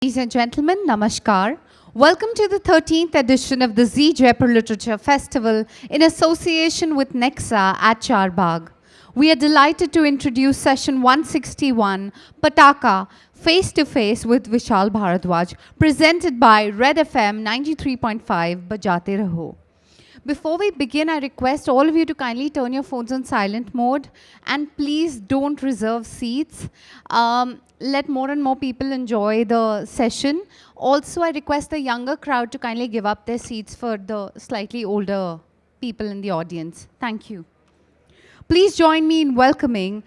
Ladies and gentlemen, Namaskar. Welcome to the 13th edition of the Zee Jaipur Literature Festival in association with Nexa at Charbagh. We are delighted to introduce session 161, Pataka, Face to Face with Vishal Bharadwaj, presented by Red FM 93.5, Bajate Raho. Before we begin, I request all of you to kindly turn your phones on silent mode and please don't reserve seats. Let more and more people enjoy the session. Also, I request the younger crowd to kindly give up their seats for the slightly older people in the audience. Thank you. Please join me in welcoming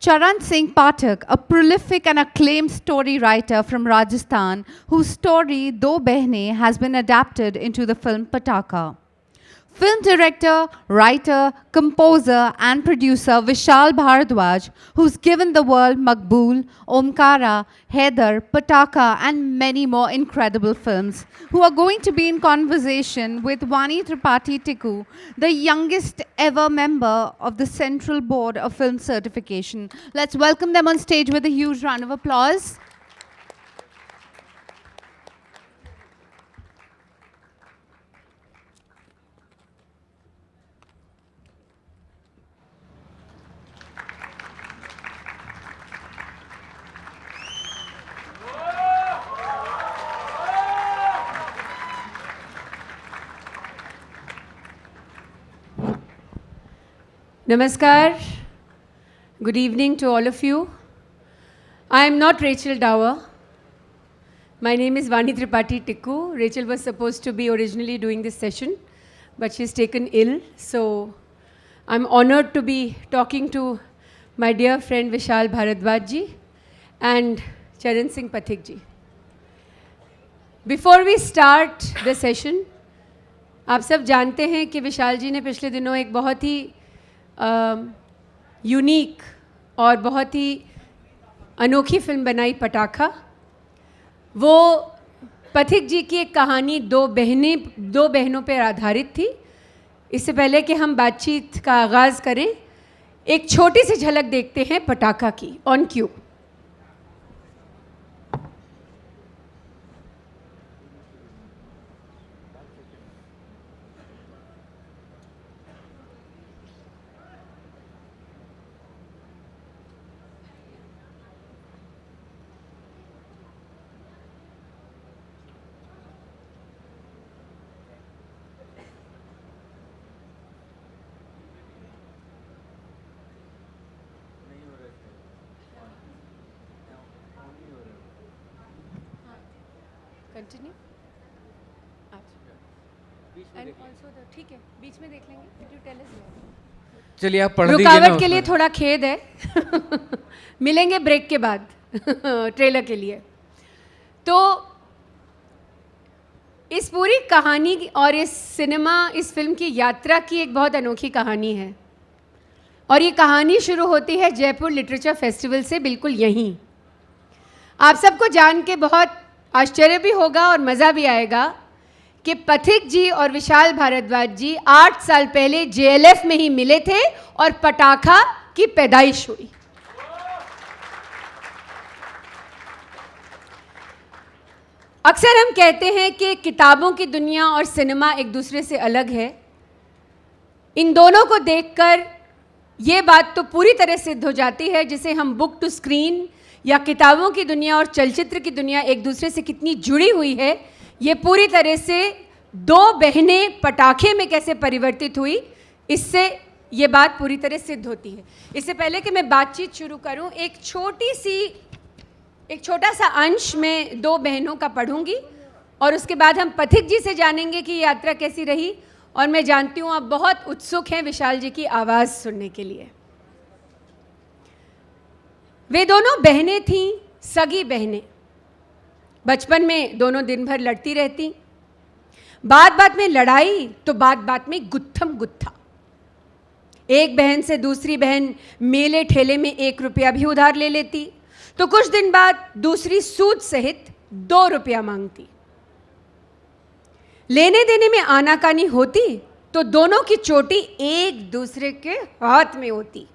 Charan Singh Pathak, a prolific and acclaimed story writer from Rajasthan, whose story Do Behne has been adapted into the film Pataka. Film director, writer, composer and producer Vishal Bharadwaj, who's given the world Maqbool, Omkara, Haider, Pataka and many more incredible films, who are going to be in conversation with Vani Tripathi Tikku, the youngest ever member of the Central Board of Film Certification. Let's welcome them on stage with a huge round of applause. Namaskar. Good evening to all of you. I am not Rachel Dower. My name is Vani Tripathi Tikku. Rachel was supposed to be originally doing this session, but she's taken ill. So I'm honored to be talking to my dear friend Vishal Bharadwaj ji and Charan Singh Pathak ji. Before we start the session, आप सब जानते हैं कि विशाल जी ने पिछले दिनों एक बहुत ही यूनिक और बहुत ही अनोखी फिल्म बनाई पटाखा। वो पथिक जी की एक कहानी दो बहनों पर आधारित थी। इससे पहले कि हम बातचीत का आगाज़ करें, एक छोटी सी झलक देखते हैं पटाखा की ऑन क्यू। कंटिन्यू एंड आल्सो द ठीक है, बीच में देख लेंगे। You tell us. चलिए आप पढ़ दीजिए। रुकावट के लिए थोड़ा खेद है। मिलेंगे ब्रेक के बाद ट्रेलर के लिए। तो इस पूरी कहानी और इस फिल्म की यात्रा की एक बहुत अनोखी कहानी है और ये कहानी शुरू होती है जयपुर लिटरेचर फेस्टिवल से, बिल्कुल यहीं। आप सबको जान के बहुत आश्चर्य भी होगा और मज़ा भी आएगा कि पथिक जी और विशाल भारद्वाज जी 8 साल पहले जेएलएफ में ही मिले थे और पटाखा की पैदाइश हुई। अक्सर हम कहते हैं कि किताबों की दुनिया और सिनेमा एक दूसरे से अलग है। इन दोनों को देखकर ये बात तो पूरी तरह सिद्ध हो जाती है जिसे हम बुक टू स्क्रीन या किताबों की दुनिया और चलचित्र की दुनिया एक दूसरे से कितनी जुड़ी हुई है, ये पूरी तरह से दो बहनें पटाखे में कैसे परिवर्तित हुई, इससे ये बात पूरी तरह सिद्ध होती है। इससे पहले कि मैं बातचीत शुरू करूं, एक छोटा सा अंश में दो बहनों का पढ़ूंगी और उसके बाद हम पथिक जी से जानेंगे कि यात्रा कैसी रही। और मैं जानती हूँ आप बहुत उत्सुक हैं विशाल जी की आवाज़ सुनने के लिए। वे दोनों बहनें थीं, सगी बहनें। बचपन में दोनों दिन भर लड़ती रहती, बात बात में लड़ाई तो बात बात में गुत्थम गुत्था। एक बहन से दूसरी बहन मेले ठेले में 1 रुपया भी उधार ले लेती तो कुछ दिन बाद दूसरी सूद सहित 2 रुपया मांगती। लेने देने में आनाकानी होती तो दोनों की चोटी एक दूसरे के हाथ में होती।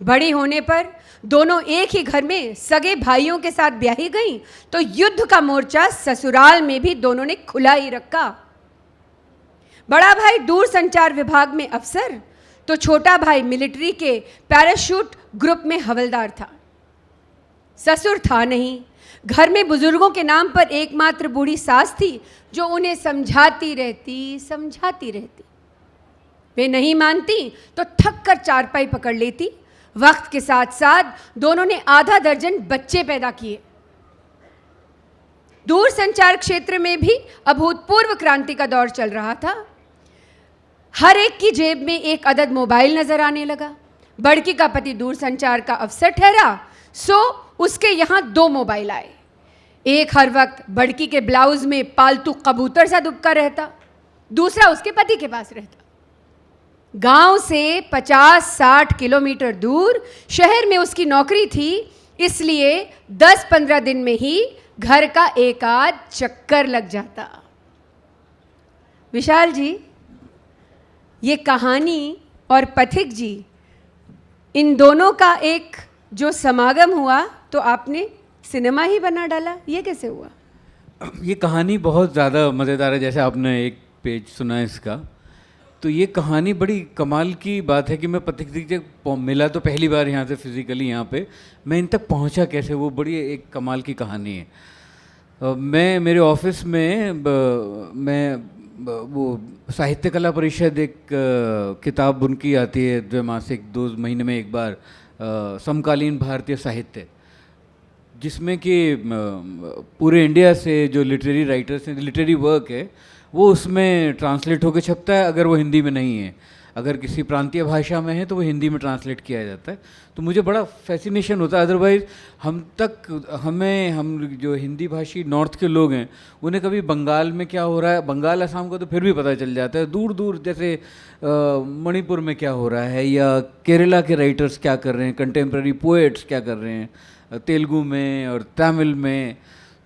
बड़ी होने पर दोनों एक ही घर में सगे भाइयों के साथ ब्याही गईं, तो युद्ध का मोर्चा ससुराल में भी दोनों ने खुला ही रखा। बड़ा भाई दूर संचार विभाग में अफसर, तो छोटा भाई मिलिट्री के पैराशूट ग्रुप में हवलदार था। ससुर था नहीं, घर में बुजुर्गों के नाम पर एकमात्र बूढ़ी सास थी जो उन्हें समझाती रहती। वे नहीं मानती तो थक कर चारपाई पकड़ लेती। वक्त के साथ साथ दोनों ने आधा दर्जन बच्चे पैदा किए। दूर संचार क्षेत्र में भी अभूतपूर्व क्रांति का दौर चल रहा था। हर एक की जेब में एक अदद मोबाइल नजर आने लगा। बड़की का पति दूर संचार का अफसर ठहरा, सो उसके यहां 2 मोबाइल आए। एक हर वक्त बड़की के ब्लाउज में पालतू कबूतर सा दुबका रहता, दूसरा उसके पति के पास रहता। गांव से 50-60 किलोमीटर दूर शहर में उसकी नौकरी थी, इसलिए 10-15 दिन में ही घर का एक आध चक्कर लग जाता। विशाल जी, ये कहानी और पथिक जी, इन दोनों का एक जो समागम हुआ तो आपने सिनेमा ही बना डाला, ये कैसे हुआ? ये कहानी बहुत ज़्यादा मज़ेदार है। जैसे आपने एक पेज सुना इसका, तो ये कहानी बड़ी कमाल की बात है कि मैं पथिक जी से मिला तो पहली बार यहाँ से फिज़िकली यहाँ पे, मैं इन तक पहुँचा कैसे, वो बड़ी एक कमाल की कहानी है। मैं मेरे ऑफिस में वो साहित्य कला परिषद एक किताब उनकी आती है द्विमासिक, 2 महीने में एक बार, समकालीन भारतीय साहित्य, जिसमें कि पूरे इंडिया से जो लिटरेरी राइटर्स हैं, लिटरेरी वर्क है, वो उसमें ट्रांसलेट होकर छपता है। अगर वो हिंदी में नहीं है, अगर किसी प्रांतीय भाषा में है तो वो हिंदी में ट्रांसलेट किया जाता है। तो मुझे बड़ा फैसिनेशन होता है। अदरवाइज़ हम जो हिंदी भाषी नॉर्थ के लोग हैं, उन्हें कभी बंगाल में क्या हो रहा है, बंगाल असम को तो फिर भी पता चल जाता है, दूर दूर जैसे मणिपुर में क्या हो रहा है या केरला के राइटर्स क्या कर रहे हैं, कंटेम्प्रेरी पोएट्स क्या कर रहे हैं तेलुगु में और तमिल में,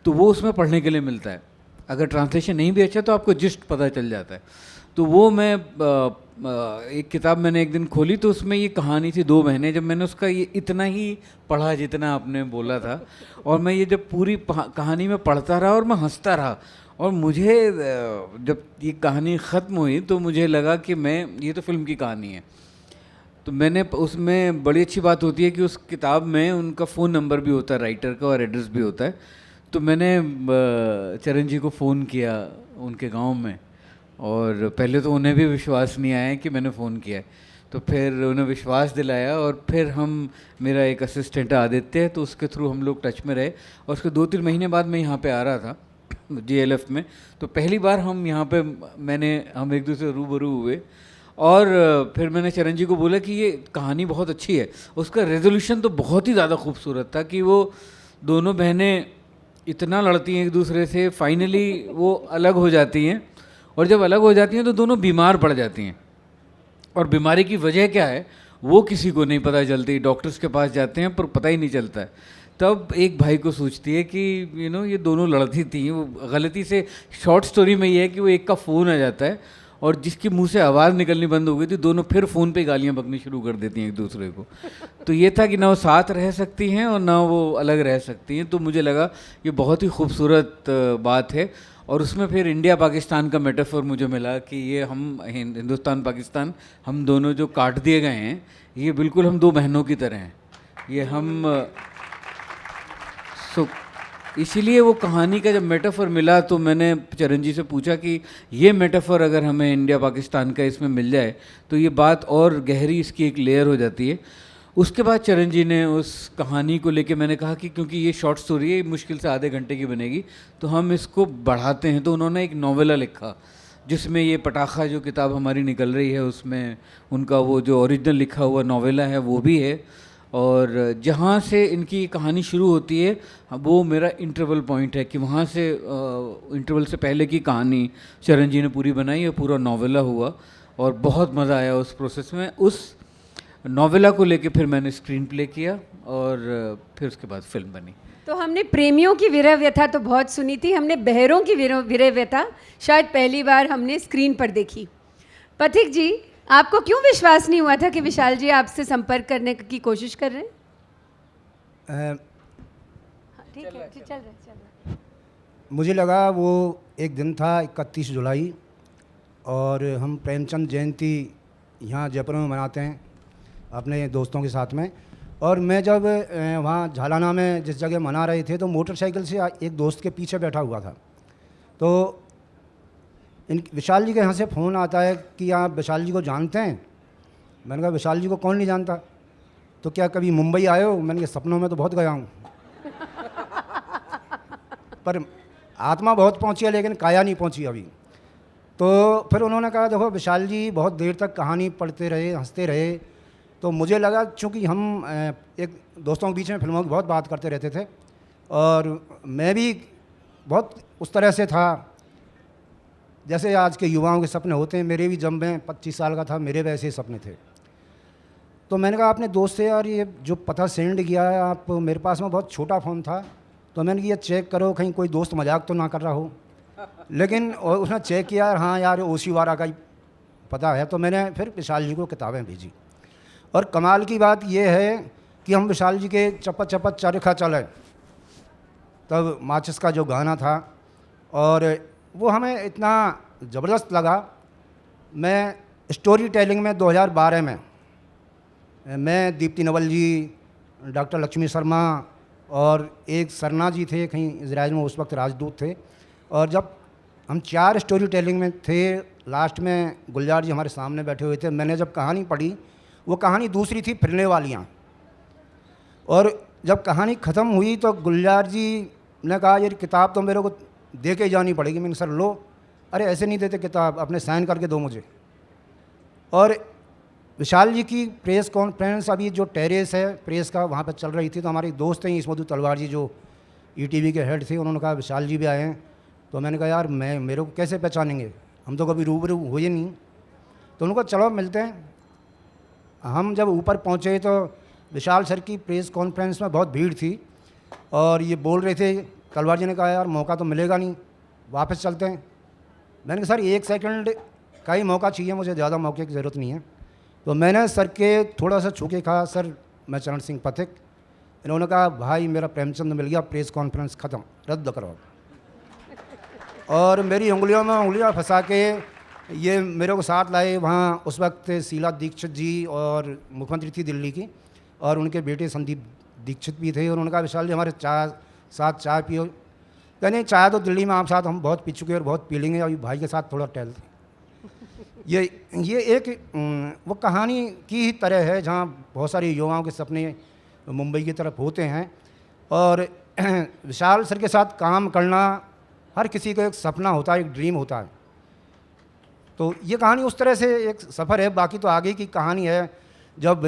तो वो उसमें पढ़ने के लिए मिलता है। अगर ट्रांसलेशन नहीं भी अच्छा तो आपको जिस्ट पता चल जाता है। तो वो मैं एक किताब मैंने एक दिन खोली तो उसमें ये कहानी थी 2 बहनें। जब मैंने उसका ये इतना ही पढ़ा जितना आपने बोला था, और मैं ये जब पूरी कहानी में पढ़ता रहा और मैं हंसता रहा, और मुझे जब ये कहानी ख़त्म हुई तो मुझे लगा कि ये तो फिल्म की कहानी है। तो मैंने उसमें बड़ी अच्छी बात होती है कि उस किताब में उनका फ़ोन नंबर भी होता है राइटर का, और एड्रेस भी होता है। तो मैंने चरण जी को फ़ोन किया उनके गांव में, और पहले तो उन्हें भी विश्वास नहीं आया कि मैंने फ़ोन किया है। तो फिर उन्हें विश्वास दिलाया, और फिर मेरा एक असिस्टेंट आदित्य है, तो उसके थ्रू हम लोग टच में रहे। और उसके 2-3 महीने बाद मैं यहाँ पे आ रहा था GLF में, तो पहली बार हम यहाँ पे हम एक दूसरे रूबरू हुए। और फिर मैंने चरण जी को बोला कि ये कहानी बहुत अच्छी है। उसका रेजोल्यूशन तो बहुत ही ज़्यादा खूबसूरत था कि वो दोनों बहनें इतना लड़ती हैं एक दूसरे से, फाइनली वो अलग हो जाती हैं, और जब अलग हो जाती हैं तो दोनों बीमार पड़ जाती हैं, और बीमारी की वजह क्या है वो किसी को नहीं पता चलती। डॉक्टर्स के पास जाते हैं पर पता ही नहीं चलता है। तब एक भाई को सोचती है कि ये दोनों लड़ती थी। वो गलती से, शॉर्ट स्टोरी में ये है कि वो एक का फ़ोन आ जाता है, और जिसके मुंह से आवाज़ निकलनी बंद हो गई थी, दोनों फिर फ़ोन पे गालियाँ बकनी शुरू कर देती हैं एक दूसरे को। तो ये था कि ना वो साथ रह सकती हैं और ना वो अलग रह सकती हैं। तो मुझे लगा ये बहुत ही खूबसूरत बात है। और उसमें फिर इंडिया पाकिस्तान का मेटाफर मुझे मिला कि ये हम हिंदुस्तान पाकिस्तान, हम दोनों जो काट दिए गए हैं, ये बिल्कुल हम 2 बहनों की तरह हैं। ये इसीलिए वो कहानी का जब मेटाफर मिला तो मैंने चरण जी से पूछा कि ये मेटाफर अगर हमें इंडिया पाकिस्तान का इसमें मिल जाए तो ये बात और गहरी, इसकी एक लेयर हो जाती है। उसके बाद चरण जी ने उस कहानी को लेके, मैंने कहा कि क्योंकि ये शॉर्ट स्टोरी है, मुश्किल से आधे घंटे की बनेगी, तो हम इसको बढ़ाते हैं। तो उन्होंने एक नॉवेला लिखा जिसमें ये पटाखा जो किताब हमारी निकल रही है उसमें उनका वो जो ओरिजिनल लिखा हुआ नॉवेला है वो भी है। और जहाँ से इनकी कहानी शुरू होती है वो मेरा इंटरवल पॉइंट है कि वहाँ से इंटरवल से पहले की कहानी चरण जी ने पूरी बनाई और पूरा नॉवेला हुआ, और बहुत मज़ा आया उस प्रोसेस में। उस नॉवेला को लेके फिर मैंने स्क्रीन प्ले किया और फिर उसके बाद फिल्म बनी। तो हमने प्रेमियों की विरह व्यथा तो बहुत सुनी थी, हमने बहरों की विरह व्यथा शायद पहली बार हमने स्क्रीन पर देखी। पथिक जी, आपको क्यों विश्वास नहीं हुआ था कि विशाल जी आपसे संपर्क करने की कोशिश कर रहे हैं? ठीक है जी, चल रहे। मुझे लगा वो एक दिन था 31 जुलाई और हम प्रेमचंद जयंती यहाँ जयपुर में मनाते हैं अपने दोस्तों के साथ में। और मैं जब वहाँ झालाना में जिस जगह मना रहे थे तो मोटरसाइकिल से एक दोस्त के पीछे बैठा हुआ था। तो इन विशाल जी के यहाँ से फ़ोन आता है कि आप विशाल जी को जानते हैं? मैंने कहा विशाल जी को कौन नहीं जानता, तो क्या कभी मुंबई आए हो? मैंने कहा सपनों में तो बहुत गया हूँ पर आत्मा बहुत पहुँची है लेकिन काया नहीं पहुँची अभी। तो फिर उन्होंने कहा देखो विशाल जी बहुत देर तक कहानी पढ़ते रहे, हंसते रहे। तो मुझे लगा चूँकि हम एक दोस्तों के बीच में फिल्मों की बहुत बात करते रहते थे और मैं भी बहुत उस तरह से था जैसे आज के युवाओं के सपने होते हैं। मेरे भी जब मैं 25 साल का था मेरे वैसे ही सपने थे। तो मैंने कहा अपने दोस्त से यार ये जो पता सेंड किया है आप, मेरे पास में बहुत छोटा फ़ोन था तो मैंने कहा ये चेक करो कहीं कोई दोस्त मजाक तो ना कर रहा हो। लेकिन उसने चेक किया, हाँ यार ओशीवारा का ही पता है। तो मैंने फिर विशाल जी को किताबें भेजी और कमाल की बात यह है कि हम विशाल जी के चप्पा चप्पा चरखा चले तब माचिस का जो गाना था और वो हमें इतना ज़बरदस्त लगा। मैं स्टोरी टेलिंग में 2012 में मैं दीप्ति नवल जी, डॉक्टर लक्ष्मी शर्मा और एक सरना जी थे कहीं इजराइल में उस वक्त राजदूत थे। और जब हम 4 स्टोरी टेलिंग में थे, लास्ट में गुलजार जी हमारे सामने बैठे हुए थे। मैंने जब कहानी पढ़ी वो कहानी दूसरी थी, फिरने वालियाँ। और जब कहानी ख़त्म हुई तो गुलजार जी ने कहा ये किताब तो मेरे को दे के जानी पड़ेगी। मैंने सर लो, अरे ऐसे नहीं देते किताब, अपने साइन करके दो मुझे। और विशाल जी की प्रेस कॉन्फ्रेंस अभी जो टेरेस है प्रेस का वहाँ पर चल रही थी तो हमारे दोस्त हैं इसमधु तलवार जी जो ईटीवी के हेड थे, उन्होंने कहा विशाल जी भी आए हैं। तो मैंने कहा यार मेरे को कैसे पहचानेंगे, हम तो कभी रूबरू हुए नहीं। तो उन्होंने कहा चलो मिलते हैं। हम जब ऊपर पहुँचे तो विशाल सर की प्रेस कॉन्फ्रेंस में बहुत भीड़ थी और ये बोल रहे थे। तलवार जी ने कहा यार मौका तो मिलेगा नहीं, वापस चलते हैं। मैंने कहा सर 1 सेकंड का ही मौका चाहिए मुझे, ज़्यादा मौके की ज़रूरत नहीं है। तो मैंने सर के थोड़ा सा छू के कहा सर मैं चरण सिंह पथिक। इन्होंने कहा भाई मेरा प्रेमचंद मिल गया, प्रेस कॉन्फ्रेंस ख़त्म, रद्द करो। और मेरी उंगलियों में उंगलियां फंसा के ये मेरे को साथ लाए। वहाँ उस वक्त शीला दीक्षित जी और मुख्यमंत्री थी दिल्ली की और उनके बेटे संदीप दीक्षित भी थे। और उन्होंने कहा विशाल जी हमारे साथ चाय पियो। कहने चाय तो दिल्ली में आप साथ हम बहुत पी चुके और बहुत पी लेंगे, अभी भाई के साथ थोड़ा टहलते। ये एक वो कहानी की ही तरह है जहाँ बहुत सारे युवाओं के सपने मुंबई की तरफ होते हैं। और विशाल सर के साथ काम करना हर किसी का एक सपना होता है, एक ड्रीम होता है। तो ये कहानी उस तरह से एक सफ़र है। बाकी तो आगे की कहानी है। जब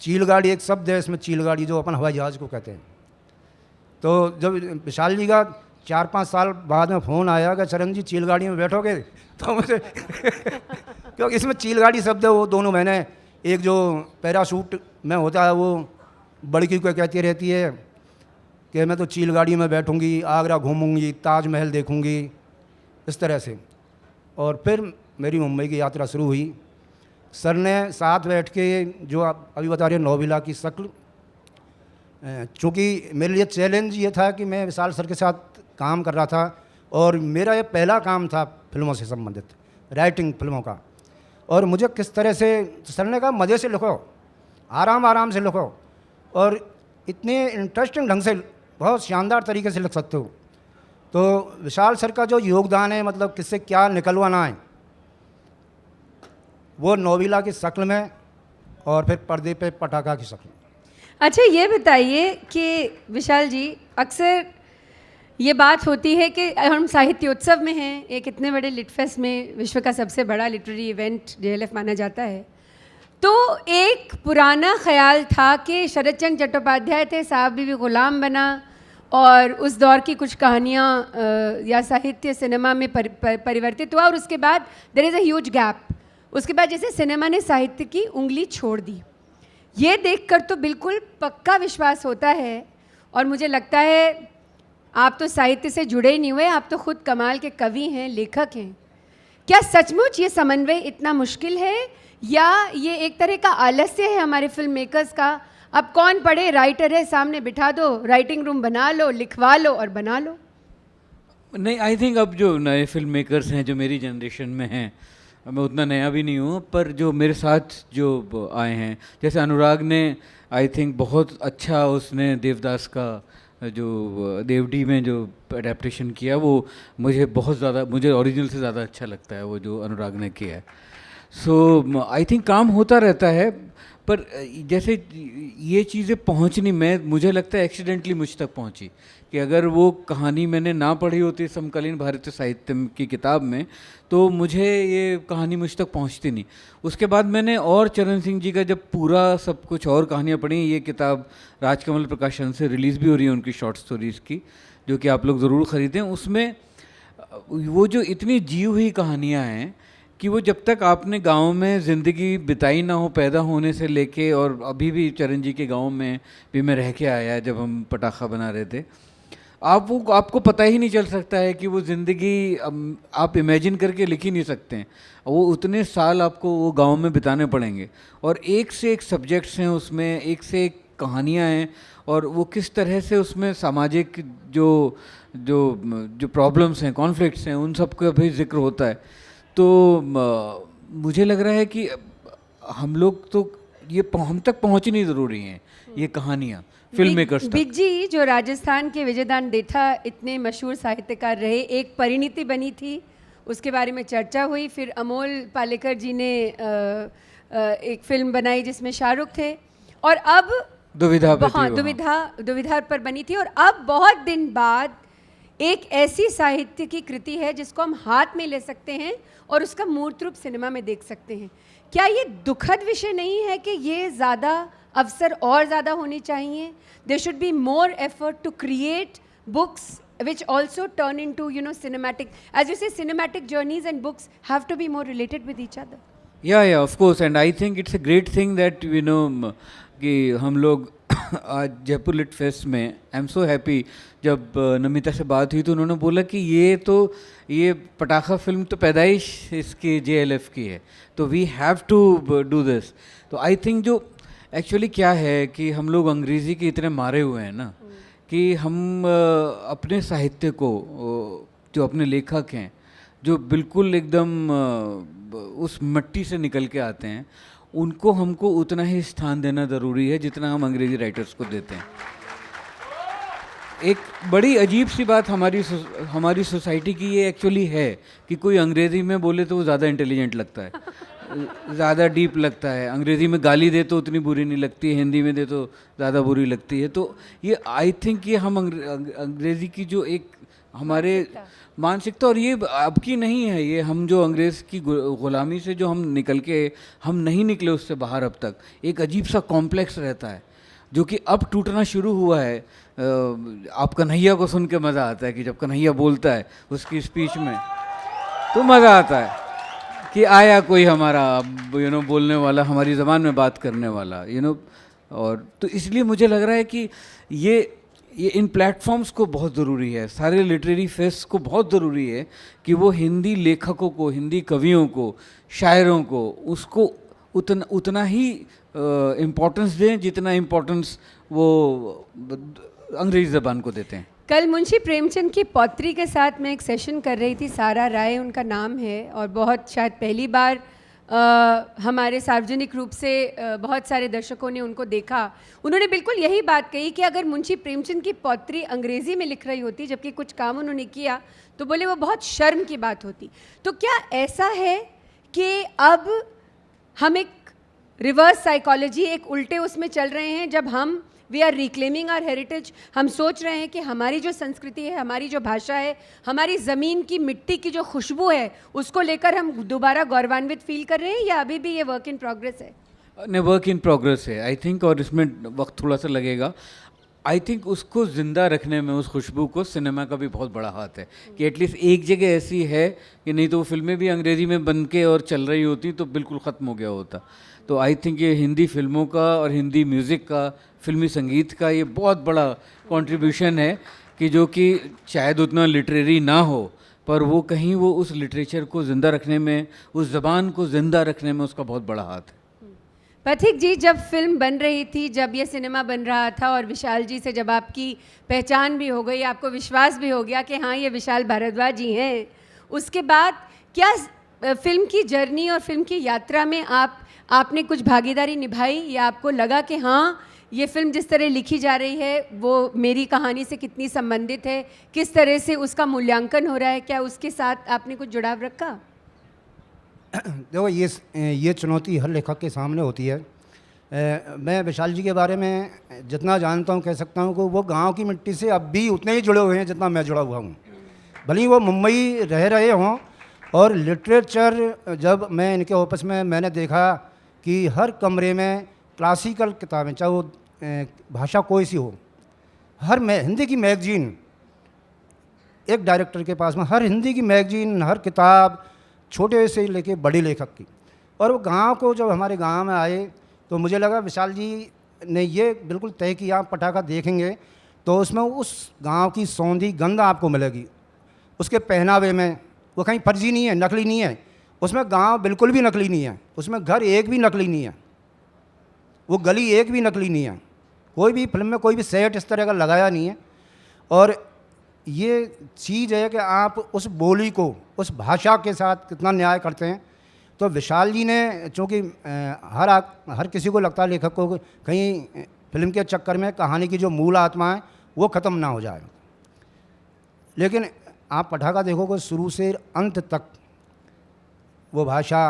चीलगाड़ी एक शब्द है इसमें, चीलगाड़ी जो अपन हवाई जहाज़ को कहते हैं। तो जब विशाल जी का 4-5 साल बाद में फ़ोन आया कि चरण जी चीलगाड़ी में बैठोगे, तो मुझे क्योंकि इसमें चीलगाड़ी शब्द है वो दोनों मैंने एक जो पैराशूट में होता है वो बड़की को कहती रहती है कि मैं तो चीलगाड़ी में बैठूंगी, आगरा घूमूंगी, ताजमहल देखूंगी, इस तरह से। और फिर मेरी मुंबई की यात्रा शुरू हुई। सर ने साथ बैठ के जो आप अभी बता रहे हैं नौबिला की शक्ल, चूँकि मेरे लिए चैलेंज ये था कि मैं विशाल सर के साथ काम कर रहा था और मेरा ये पहला काम था फिल्मों से संबंधित, राइटिंग फिल्मों का। और मुझे किस तरह से सर ने कहा मज़े से लिखो, आराम से लिखो और इतने इंटरेस्टिंग ढंग से बहुत शानदार तरीके से लिख सकते हो। तो विशाल सर का जो योगदान है, मतलब किससे क्या निकलवाना है, वो नौबिला की शक्ल में और फिर पर्दे पे पटाखा की शक्ल में। अच्छा ये बताइए कि विशाल जी, अक्सर ये बात होती है कि हम साहित्योत्सव में हैं, एक इतने बड़े लिटफेस्ट में, विश्व का सबसे बड़ा लिटरेरी इवेंट JLF माना जाता है। तो एक पुराना ख्याल था कि शरद चंद्र चट्टोपाध्याय थे, साहब बीवी गुलाम बना और उस दौर की कुछ कहानियाँ या साहित्य सिनेमा में परिवर्तित हुआ और उसके बाद there is a huge gap. उसके बाद जैसे सिनेमा ने साहित्य की उंगली छोड़ दी। ये देखकर तो बिल्कुल पक्का विश्वास होता है और मुझे लगता है आप तो साहित्य से जुड़े ही नहीं हुए, आप तो खुद कमाल के कवि हैं, लेखक हैं, क्या सचमुच ये समन्वय इतना मुश्किल है या ये एक तरह का आलस्य है हमारे फिल्म मेकर्स का? अब कौन पढ़े, राइटर है सामने बिठा दो, राइटिंग रूम बना लो, लिखवा लो और बना लो। नहीं, आई थिंक अब जो नए फिल्म मेकर्स हैं जो मेरी जनरेशन में हैं, मैं उतना नया भी नहीं हूँ, पर जो मेरे साथ जो आए हैं, जैसे अनुराग ने आई थिंक बहुत अच्छा उसने देवदास का जो देवडी में जो अडेप्टेशन किया, वो मुझे बहुत ज़्यादा, मुझे ओरिजिनल से ज़्यादा अच्छा लगता है वो जो अनुराग ने किया है। सो आई थिंक काम होता रहता है, पर जैसे ये चीज़ें पहुंचनी, मुझे लगता है एक्सीडेंटली मुझ तक पहुंची कि अगर वो कहानी मैंने ना पढ़ी होती समकालीन भारतीय साहित्य की किताब में, तो मुझे ये कहानी मुझ तक पहुंचती नहीं। उसके बाद मैंने और चरण सिंह जी का जब पूरा सब कुछ और कहानियाँ पढ़ी, ये किताब राजकमल प्रकाशन से रिलीज़ भी हो रही है उनकी शॉर्ट स्टोरीज़ की, जो कि आप लोग ज़रूर ख़रीदें। उसमें वो जो इतनी जी हुई कहानियाँ हैं कि वो जब तक आपने गांव में ज़िंदगी बिताई ना हो, पैदा होने से लेके, और अभी भी चरण जी के गांव में भी मैं रह के आया जब हम पटाखा बना रहे थे, आपको पता ही नहीं चल सकता है कि वो ज़िंदगी आप इमेजिन करके लिख ही नहीं सकते हैं। वो उतने साल आपको वो गांव में बिताने पड़ेंगे, और एक से एक सब्जेक्ट्स हैं उसमें, एक से एक कहानियाँ हैं, और वो किस तरह से उसमें सामाजिक जो जो जो प्रॉब्लम्स हैं, कॉन्फ्लिक्ट्स हैं, उन सब का भी जिक्र होता है। तो मुझे लग रहा है कि हम लोग तो ये हम तक पहुंचनी ज़रूरी हैं ये कहानियाँ फिल्म मेकर्स तक। बिग जी जो राजस्थान के विजयदान डेठा इतने मशहूर साहित्यकार रहे, एक परिणीति बनी थी, उसके बारे में चर्चा हुई, फिर अमोल पालेकर जी ने एक फिल्म बनाई जिसमें शाहरुख थे, और अब दुविधा पे थी हाँ, वो, दुविधा पर बनी थी, और अब बहुत दिन बाद एक ऐसी साहित्य की कृति है जिसको हम हाथ में ले सकते हैं और उसका मूर्त रूप सिनेमा में देख सकते हैं। क्या ये दुखद विषय नहीं है कि ये ज़्यादा अवसर और ज़्यादा होने चाहिए? There should be more effort to create books which also turn into, you know, cinematic, as you say, cinematic journeys, and books have to be more related with each other. yeah, of course, and I think it's a great thing that कि हम लोग आज Jaipur lit fest में, I am so happy, जब नमिता से बात हुई तो उन्होंने बोला कि ये पटाखा फिल्म तो पैदाइश इसकी JLF की है, तो we have to do this. तो आई थिंक जो एक्चुअली क्या है कि हम लोग अंग्रेज़ी के इतने मारे हुए हैं ना, कि हम अपने साहित्य को, जो अपने लेखक हैं जो बिल्कुल एकदम उस मिट्टी से निकल के आते हैं, उनको हमको उतना ही स्थान देना ज़रूरी है जितना हम अंग्रेज़ी राइटर्स को देते हैं। एक बड़ी अजीब सी बात हमारी सोसाइटी की ये एक्चुअली है कि कोई अंग्रेज़ी में बोले तो वो ज़्यादा इंटेलिजेंट लगता है, ज़्यादा डीप लगता है, अंग्रेज़ी में गाली दे तो उतनी बुरी नहीं लगती, हिंदी में दे तो ज़्यादा बुरी लगती है। तो ये आई थिंक ये हम अंग्रेज़ी की जो एक हमारे मानसिकता, और ये अब की नहीं है, ये हम जो अंग्रेज़ की ग़ुलामी से जो हम निकल के, हम नहीं निकले उससे बाहर अब तक, एक अजीब सा कॉम्प्लेक्स रहता है जो कि अब टूटना शुरू हुआ है। आप कन्हैया को सुन के मज़ा आता है कि जब कन्हैया बोलता है उसकी स्पीच में तो मज़ा आता है कि आया कोई हमारा बोलने वाला, हमारी ज़बान में बात करने वाला, और तो इसलिए मुझे लग रहा है कि ये इन प्लेटफॉर्म्स को बहुत ज़रूरी है, सारे लिटरेरी फेस्ट को बहुत ज़रूरी है कि वो हिंदी लेखकों को, हिंदी कवियों को, शायरों को, उसको उतना ही इम्पोर्टेंस दें जितना इम्पोर्टेंस वो अंग्रेज़ी ज़बान को देते हैं। कल मुंशी प्रेमचंद की पौत्री के साथ मैं एक सेशन कर रही थी, सारा राय उनका नाम है, और बहुत शायद पहली बार हमारे सार्वजनिक रूप से बहुत सारे दर्शकों ने उनको देखा। उन्होंने बिल्कुल यही बात कही कि अगर मुंशी प्रेमचंद की पौत्री अंग्रेज़ी में लिख रही होती, जबकि कुछ काम उन्होंने किया, तो बोले वो बहुत शर्म की बात होती। तो क्या ऐसा है कि अब हम एक रिवर्स साइकोलॉजी, एक उल्टे उसमें चल रहे हैं, जब हम we are reclaiming our heritage, हम सोच रहे हैं कि हमारी जो संस्कृति है, हमारी जो भाषा है, हमारी ज़मीन की मिट्टी की जो खुशबू है, उसको लेकर हम दोबारा गौरवान्वित फील कर रहे हैं, या अभी भी ये वर्क इन प्रोग्रेस है? नहीं, वर्क इन प्रोग्रेस है आई थिंक, और इसमें वक्त थोड़ा सा लगेगा। आई थिंक उसको ज़िंदा रखने में, उस खुशबू को, सिनेमा का भी बहुत बड़ा हाथ है कि एटलीस्ट एक जगह ऐसी है कि नहीं तो वो फिल्में भी अंग्रेज़ी में बन के और चल रही होती तो बिल्कुल ख़त्म हो गया होता। तो आई थिंक ये हिंदी फिल्मों का और हिंदी म्यूज़िक का, फिल्मी संगीत का ये बहुत बड़ा कंट्रीब्यूशन है कि जो कि शायद उतना लिटरेरी ना हो, पर वो कहीं वो उस लिटरेचर को ज़िंदा रखने में, उस ज़बान को ज़िंदा रखने में उसका बहुत बड़ा हाथ है। पथिक जी, जब फिल्म बन रही थी, जब ये सिनेमा बन रहा था और विशाल जी से जब आपकी पहचान भी हो गई, आपको विश्वास भी हो गया कि हाँ ये विशाल भारद्वाज जी हैं, उसके बाद क्या फिल्म की जर्नी और फिल्म की यात्रा में आपने कुछ भागीदारी निभाई, या आपको लगा कि हाँ ये फिल्म जिस तरह लिखी जा रही है वो मेरी कहानी से कितनी संबंधित है, किस तरह से उसका मूल्यांकन हो रहा है, क्या उसके साथ आपने कुछ जुड़ाव रखा? देखो, ये चुनौती हर लेखक के सामने होती है। मैं विशाल जी के बारे में जितना जानता हूँ कह सकता हूँ कि वो गांव की मिट्टी से अब भी उतने ही जुड़े हुए हैं जितना मैं जुड़ा हुआ हूँ। भले ही वो मुंबई रह रहे हों, और लिटरेचर जब मैं इनके ऑफिस में मैंने देखा कि हर कमरे में क्लासिकल किताबें, चाहे वो भाषा कोई सी हो, हर हिंदी की मैगजीन एक डायरेक्टर के पास में, हर हिंदी की मैगजीन, हर किताब, छोटे से लेके बड़े लेखक की। और वो गांव को जब हमारे गांव में आए तो मुझे लगा विशाल जी ने ये बिल्कुल तय किया, पटाखा देखेंगे तो उसमें उस गांव की सौंधी गंध आपको मिलेगी, उसके पहनावे में। वो कहीं फर्जी नहीं है, नकली नहीं है, उसमें गांव बिल्कुल भी नकली नहीं है, उसमें घर एक भी नकली नहीं है, वो गली एक भी नकली नहीं है, कोई भी फिल्म में कोई भी सेट इस तरह का लगाया नहीं है। और ये चीज़ है कि आप उस बोली को, उस भाषा के साथ कितना न्याय करते हैं। तो विशाल जी ने, चूँकि हर किसी को लगता है लेखक को कहीं फिल्म के चक्कर में कहानी की जो मूल आत्मा है वो ख़त्म ना हो जाए, लेकिन आप पटाखा देखोगे शुरू से अंत तक वो भाषा,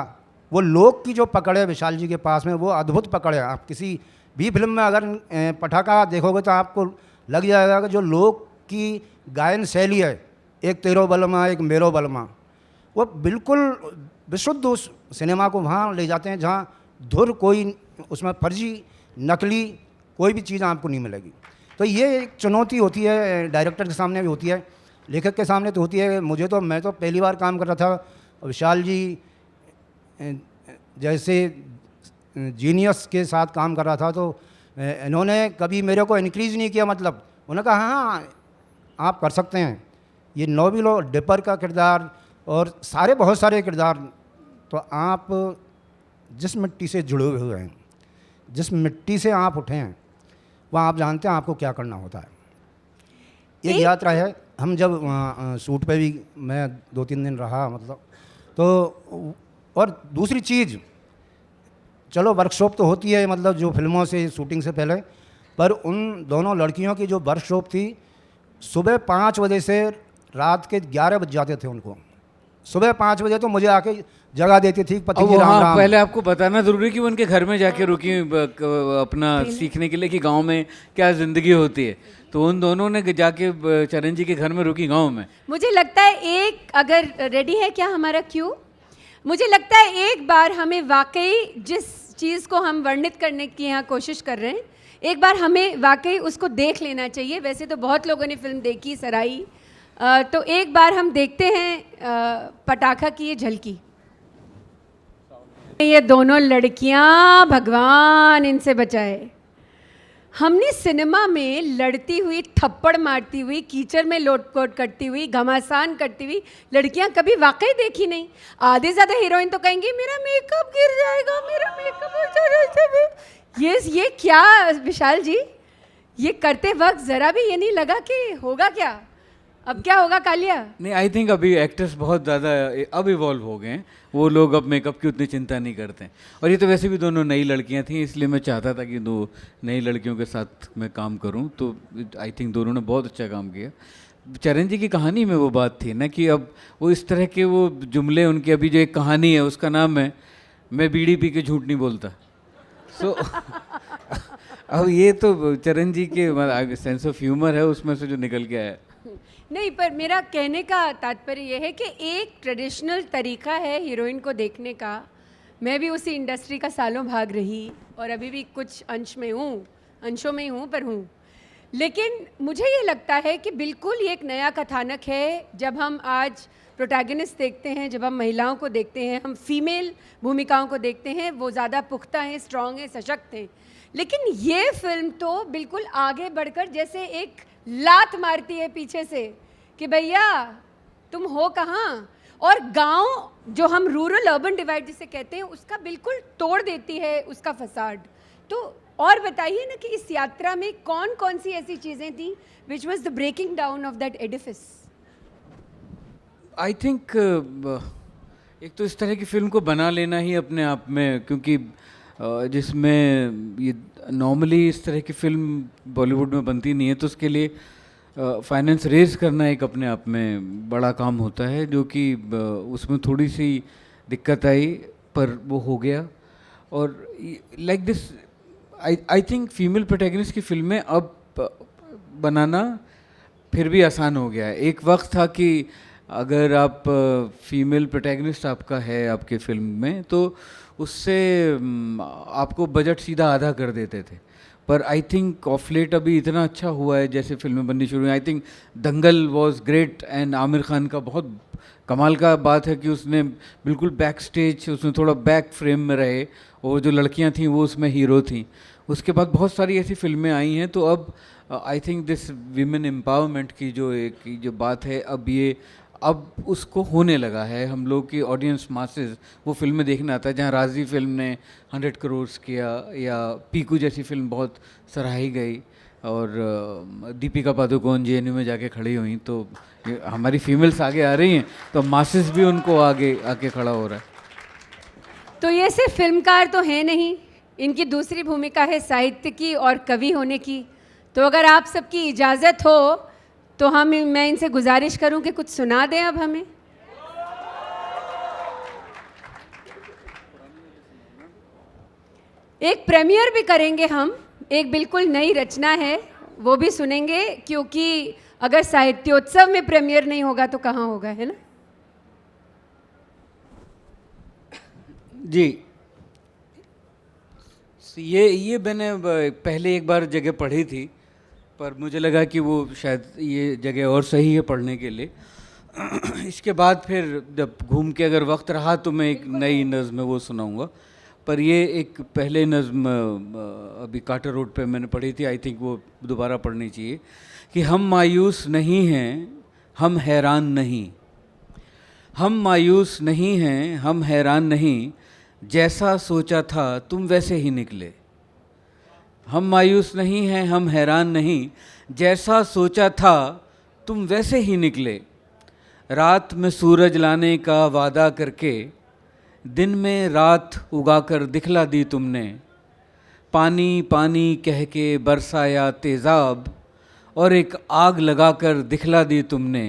वो लोक की जो पकड़ है विशाल जी के पास में, वो अद्भुत पकड़ है। आप किसी भी फिल्म में अगर पटाखा देखोगे तो आपको लग जाएगा कि जो लोक की गायन शैली है, एक तेरो बलमा एक मेरो बलमा, वो बिल्कुल विशुद्ध उस सिनेमा को वहाँ ले जाते हैं जहाँ धुर कोई उसमें फर्जी नकली कोई भी चीज़ आपको नहीं मिलेगी। तो ये एक चुनौती होती है, डायरेक्टर के सामने भी होती है, लेखक के सामने तो होती है। मैं तो पहली बार काम कर रहा था, विशाल जी जैसे जीनियस के साथ काम कर रहा था, तो इन्होंने कभी मेरे को इनक्रीज नहीं किया, मतलब उन्होंने कहा हाँ आप कर सकते हैं। ये नोबिल और डिपर का किरदार और बहुत सारे किरदार, तो आप जिस मिट्टी से जुड़े हुए हैं, जिस मिट्टी से आप उठे हैं, वहाँ आप जानते हैं आपको क्या करना होता है। एक यात्रा है। हम जब शूट पे भी मैं 2-3 दिन रहा, मतलब तो, और दूसरी चीज़, चलो वर्कशॉप तो होती है, मतलब जो फिल्मों से शूटिंग से पहले, पर उन दोनों लड़कियों की जो वर्कशॉप थी, सुबह 5 बजे से रात के 11 बज जाते थे उनको। सुबह 5 बजे तो मुझे आके जगह देती थी, पति जी राम राम। पहले आपको बताना जरूरी कि वो उनके घर में जाके रुकी अपना सीखने के लिए कि गांव में क्या ज़िंदगी होती है, तो उन दोनों ने जाके चरण जी के घर में रुकी गांव में। मुझे लगता है एक, अगर रेडी है क्या हमारा क्यू, मुझे लगता है एक बार हमें वाकई जिस चीज़ को हम वर्णित करने की यहाँ कोशिश कर रहे हैं, एक बार हमें वाकई उसको देख लेना चाहिए। वैसे तो बहुत लोगों ने फिल्म देखी, सराही, तो एक बार हम देखते हैं पटाखा की ये झलकी। ये दोनों लड़कियां, भगवान इनसे बचाए। हमने सिनेमा में लड़ती हुई, थप्पड़ मारती हुई, कीचड़ में लोटपोट करती हुई, घमासान करती हुई लड़कियां कभी वाकई देखी नहीं। आधे ज़्यादा हीरोइन तो कहेंगी मेरा मेकअप गिर जाएगा, मेरा मेकअप हो जाएगा। ये क्या विशाल जी, ये करते वक्त ज़रा भी ये नहीं लगा कि होगा क्या, अब क्या होगा कालिया? नहीं, आई थिंक अभी एक्टर्स बहुत ज़्यादा अब इवॉल्व हो गए हैं, वो लोग अब मेकअप की उतनी चिंता नहीं करते हैं। और ये तो वैसे भी दोनों नई लड़कियां थीं, इसलिए मैं चाहता था कि 2 नई लड़कियों के साथ मैं काम करूं, तो आई थिंक दोनों ने बहुत अच्छा काम किया। चरण जी की कहानी में वो बात थी ना कि अब वो इस तरह के वो जुमले, उनकी अभी जो एक कहानी है उसका नाम है मैं बीड़ी पी के झूठ नहीं बोलता। सो अब ये तो चरण जी के सेंस ऑफ ह्यूमर है उसमें से जो निकल के आया। नहीं, पर मेरा कहने का तात्पर्य यह है कि एक ट्रेडिशनल तरीका है हीरोइन को देखने का। मैं भी उसी इंडस्ट्री का सालों भाग रही और अभी भी कुछ अंशों में हूँ, पर हूँ। लेकिन मुझे ये लगता है कि बिल्कुल ये एक नया कथानक है। जब हम आज प्रोटैगनिस्ट देखते हैं, जब हम महिलाओं को देखते हैं, हम फीमेल भूमिकाओं को देखते हैं, वो ज़्यादा पुख्ता हैं, स्ट्रॉन्ग हैं, सशक्त हैं। लेकिन ये फिल्म तो बिल्कुल आगे बढ़कर जैसे एक लात मारती है पीछे से कि भैया तुम हो कहाँ? और गांव जो हम रूरल अर्बन डिवाइड जिसे कहते हैं उसका बिल्कुल तोड़ देती है उसका फसाड। तो और बताइए ना कि इस यात्रा में कौन कौन सी ऐसी चीज़ें थी which was the breaking down of that edifice? I think एक तो इस तरह की फिल्म को बना लेना ही अपने आप में, क्योंकि जिसमें ये नॉर्मली इस तरह की फिल्म बॉलीवुड में बनती नहीं है, तो उसके लिए फाइनेंस रेज करना एक अपने आप में बड़ा काम होता है, जो कि उसमें थोड़ी सी दिक्कत आई, पर वो हो गया। और like this I think female protagonist की फिल्में अब बनाना फिर भी आसान हो गया है। एक वक्त था कि अगर आप फीमेल प्रोटैगनिस्ट आपका है आपके फिल्म में, तो उससे आपको बजट सीधा आधा कर देते थे। पर आई थिंक ऑफ लेट अभी इतना अच्छा हुआ है जैसे फिल्में बननी शुरू हुई। I think Dangal was great and Aamir Khan का बहुत कमाल का बात है कि उसने बिल्कुल बैक स्टेज, उसमें थोड़ा बैक फ्रेम में रहे, और जो लड़कियां थीं वो उसमें हीरो थीं। उसके बाद बहुत सारी ऐसी फिल्में आई हैं। तो अब I think this women empowerment की जो बात है, अब उसको होने लगा है। हम लोग की ऑडियंस मासेस वो फिल्में देखने आता है। जहाँ राजी फिल्म ने 100 करोड़ किया, या पीकू जैसी फिल्म बहुत सराही गई, और दीपिका पादुकोण जेएनयू में जाके खड़ी हुई, तो हमारी फीमेल्स आगे आ रही हैं, तो मासेस भी उनको आगे आके खड़ा हो रहा है। तो ये सिर्फ फिल्मकार तो हैं नहीं, इनकी दूसरी भूमिका है साहित्य की और कवि होने की। तो अगर आप सबकी इजाज़त हो तो मैं इनसे गुजारिश करूं कि कुछ सुना दें अब हमें। एक प्रीमियर भी करेंगे हम, एक बिल्कुल नई रचना है, वो भी सुनेंगे, क्योंकि अगर साहित्योत्सव में प्रीमियर नहीं होगा तो कहाँ होगा, है ना? जी, ये मैंने पहले एक बार जगह पढ़ी थी, पर मुझे लगा कि वो शायद ये जगह और सही है पढ़ने के लिए। इसके बाद फिर जब घूम के अगर वक्त रहा तो मैं एक नई नज़्म वो सुनाऊंगा। पर ये एक पहले नज़्म अभी कार्टर रोड पे मैंने पढ़ी थी, आई थिंक वो दोबारा पढ़नी चाहिए, कि हम मायूस नहीं हैं, हम हैरान नहीं। हम मायूस नहीं हैं, हम हैरान नहीं, जैसा सोचा था तुम वैसे ही निकले। हम मायूस नहीं हैं, हम हैरान नहीं, जैसा सोचा था तुम वैसे ही निकले। रात में सूरज लाने का वादा करके दिन में रात उगाकर दिखला दी तुमने। पानी पानी कह के बरसाया तेज़ाब और एक आग लगाकर दिखला दी तुमने।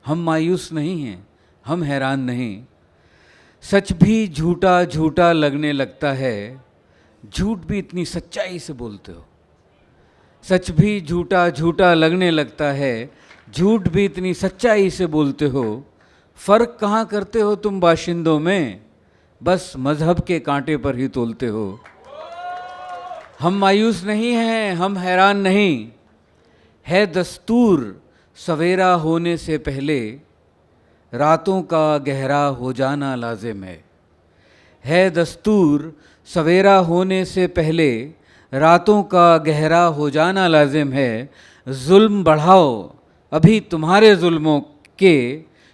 हम मायूस नहीं हैं, हम हैरान नहीं। सच भी झूठा झूठा लगने लगता है, झूठ भी इतनी सच्चाई से बोलते हो। सच भी झूठा झूठा लगने लगता है, झूठ भी इतनी सच्चाई से बोलते हो। फ़र्क कहाँ करते हो तुम बाशिंदों में, बस मज़हब के कांटे पर ही तोलते हो। हम मायूस नहीं हैं, हम हैरान नहीं, है दस्तूर सवेरा होने से पहले रातों का गहरा हो जाना लाजिम है दस्तूर सवेरा होने से पहले रातों का गहरा हो जाना लाजिम है। जुल्म बढ़ाओ अभी तुम्हारे जुल्मों के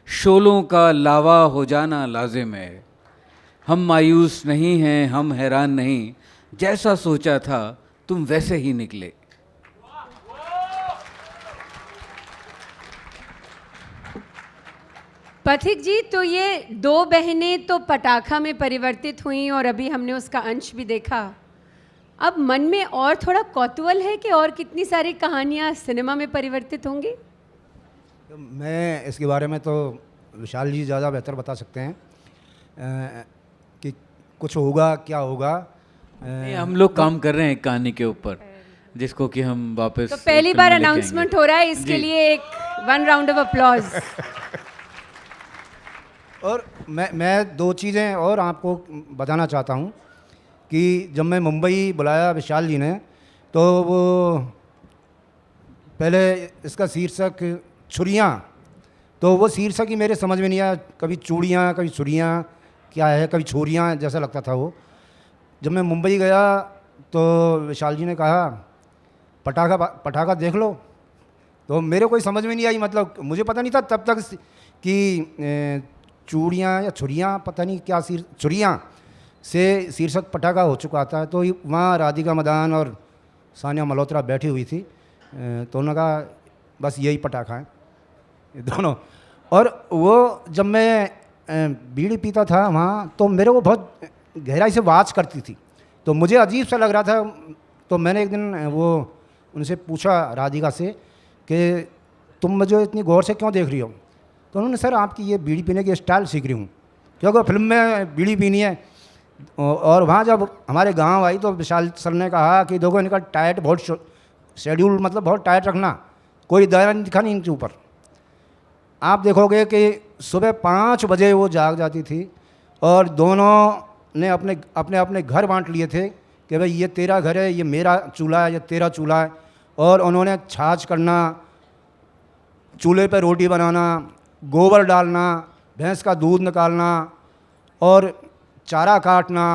शोलों का लावा हो जाना लाजिम है। हम मायूस नहीं हैं, हम हैरान नहीं, जैसा सोचा था तुम वैसे ही निकले। पथिक जी, तो ये दो बहनें तो पटाखा में परिवर्तित हुई और अभी हमने उसका अंश भी देखा। अब मन में और थोड़ा कौतूहल है कि और कितनी सारी कहानियाँ सिनेमा में परिवर्तित होंगी। तो मैं इसके बारे में तो विशाल जी ज़्यादा बेहतर बता सकते हैं कि कुछ होगा क्या होगा। हम लोग काम कर रहे हैं एक कहानी के ऊपर, जिसको कि हम वापस तो पहली फिल्म बार में लेके अनाउंसमेंट आएंगे। हो रहा है, इसके जी। लिए एक 1 राउंड ऑफ अप्लॉज। और मैं दो चीज़ें और आपको बताना चाहता हूँ कि जब मैं मुंबई बुलाया विशाल जी ने, तो वो पहले इसका शीर्षक छुरियाँ, तो वो शीर्षक ही मेरे समझ में नहीं आया। कभी चूड़ियाँ, कभी छुरियाँ, क्या है, कभी छोरियाँ जैसा लगता था वो। जब मैं मुंबई गया तो विशाल जी ने कहा पटाखा देख लो, तो मेरे कोई समझ में नहीं आई। मतलब मुझे पता नहीं था तब तक कि चूड़ियाँ या छुरियाँ, पता नहीं क्या छुरियाँ से शीर्षक पटाखा हो चुका था। तो वहाँ राधिका मदान और सानिया मल्होत्रा बैठी हुई थी, तो उन्होंने कहा बस यही पटाखा है ये दोनों। और वो जब मैं बीड़ी पीता था वहाँ, तो मेरे को बहुत गहराई से वाच करती थी, तो मुझे अजीब सा लग रहा था। तो मैंने एक दिन वो उनसे पूछा, राधिका से, कि तुम मुझे इतनी गौर से क्यों देख रही हो? तो उन्होंने, सर आपकी ये बीड़ी पीने की स्टाइल सीख रही हूँ, क्योंकि फिल्म में बीड़ी पीनी है। और वहाँ जब हमारे गांव आई तो विशाल सर ने कहा कि देखो इनका टाइट बहुत शेड्यूल, मतलब बहुत टाइट रखना, कोई दायरा नहीं दिखा नहीं इनके ऊपर। आप देखोगे कि सुबह 5 बजे वो जाग जाती थी और दोनों ने अपने अपने अपने घर बांट लिए थे कि भाई ये तेरा घर है, ये मेरा चूल्हा है, ये तेरा चूल्हा है। और उन्होंने छाछ करना, चूल्हे पे रोटी बनाना, गोबर डालना, भैंस का दूध निकालना और चारा काटना।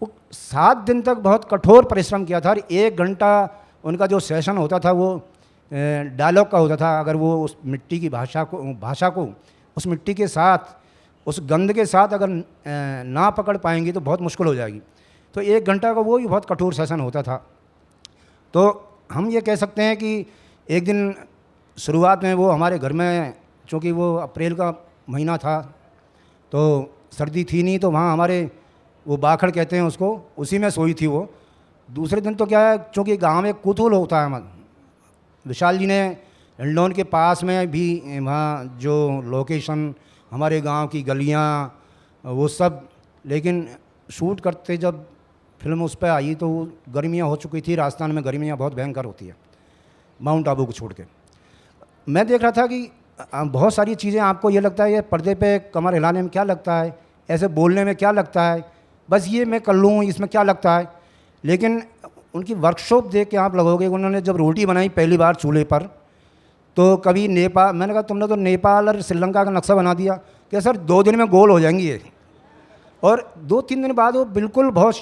वो 7 दिन तक बहुत कठोर परिश्रम किया था। और 1 घंटा उनका जो सेशन होता था वो डायलॉग का होता था। अगर वो उस मिट्टी की भाषा को उस मिट्टी के साथ, उस गंध के साथ अगर ना पकड़ पाएंगी तो बहुत मुश्किल हो जाएगी। तो 1 घंटा का वो भी बहुत कठोर सेशन होता था। तो हम ये कह सकते हैं कि एक दिन शुरुआत में वो हमारे घर में, चूँकि वो अप्रैल का महीना था तो सर्दी थी नहीं, तो वहाँ हमारे वो बाखड़ कहते हैं उसको, उसी में सोई थी वो। दूसरे दिन तो क्या है, चूँकि गांव में कुतूहल होता है, विशाल जी ने हिंडौन के पास में भी वहाँ जो लोकेशन, हमारे गांव की गलियाँ, वो सब, लेकिन शूट करते जब फिल्म उस पर आई तो गर्मियाँ हो चुकी थी। राजस्थान में गर्मियाँ बहुत भयंकर होती है, माउंट आबू को छोड़ के। मैं देख रहा था कि बहुत सारी चीज़ें आपको ये लगता है ये पर्दे पे कमर हिलाने में क्या लगता है, ऐसे बोलने में क्या लगता है, बस ये मैं कर लूँ इसमें क्या लगता है। लेकिन उनकी वर्कशॉप देख के आप लगोगे, उन्होंने जब रोटी बनाई पहली बार चूल्हे पर, तो कभी नेपाल, मैंने कहा तुमने तो नेपाल और श्रीलंका का नक्शा बना दिया, क्या सर 2 दिन में गोल हो जाएंगी ये। और 2-3 दिन बाद वो बिल्कुल बहुत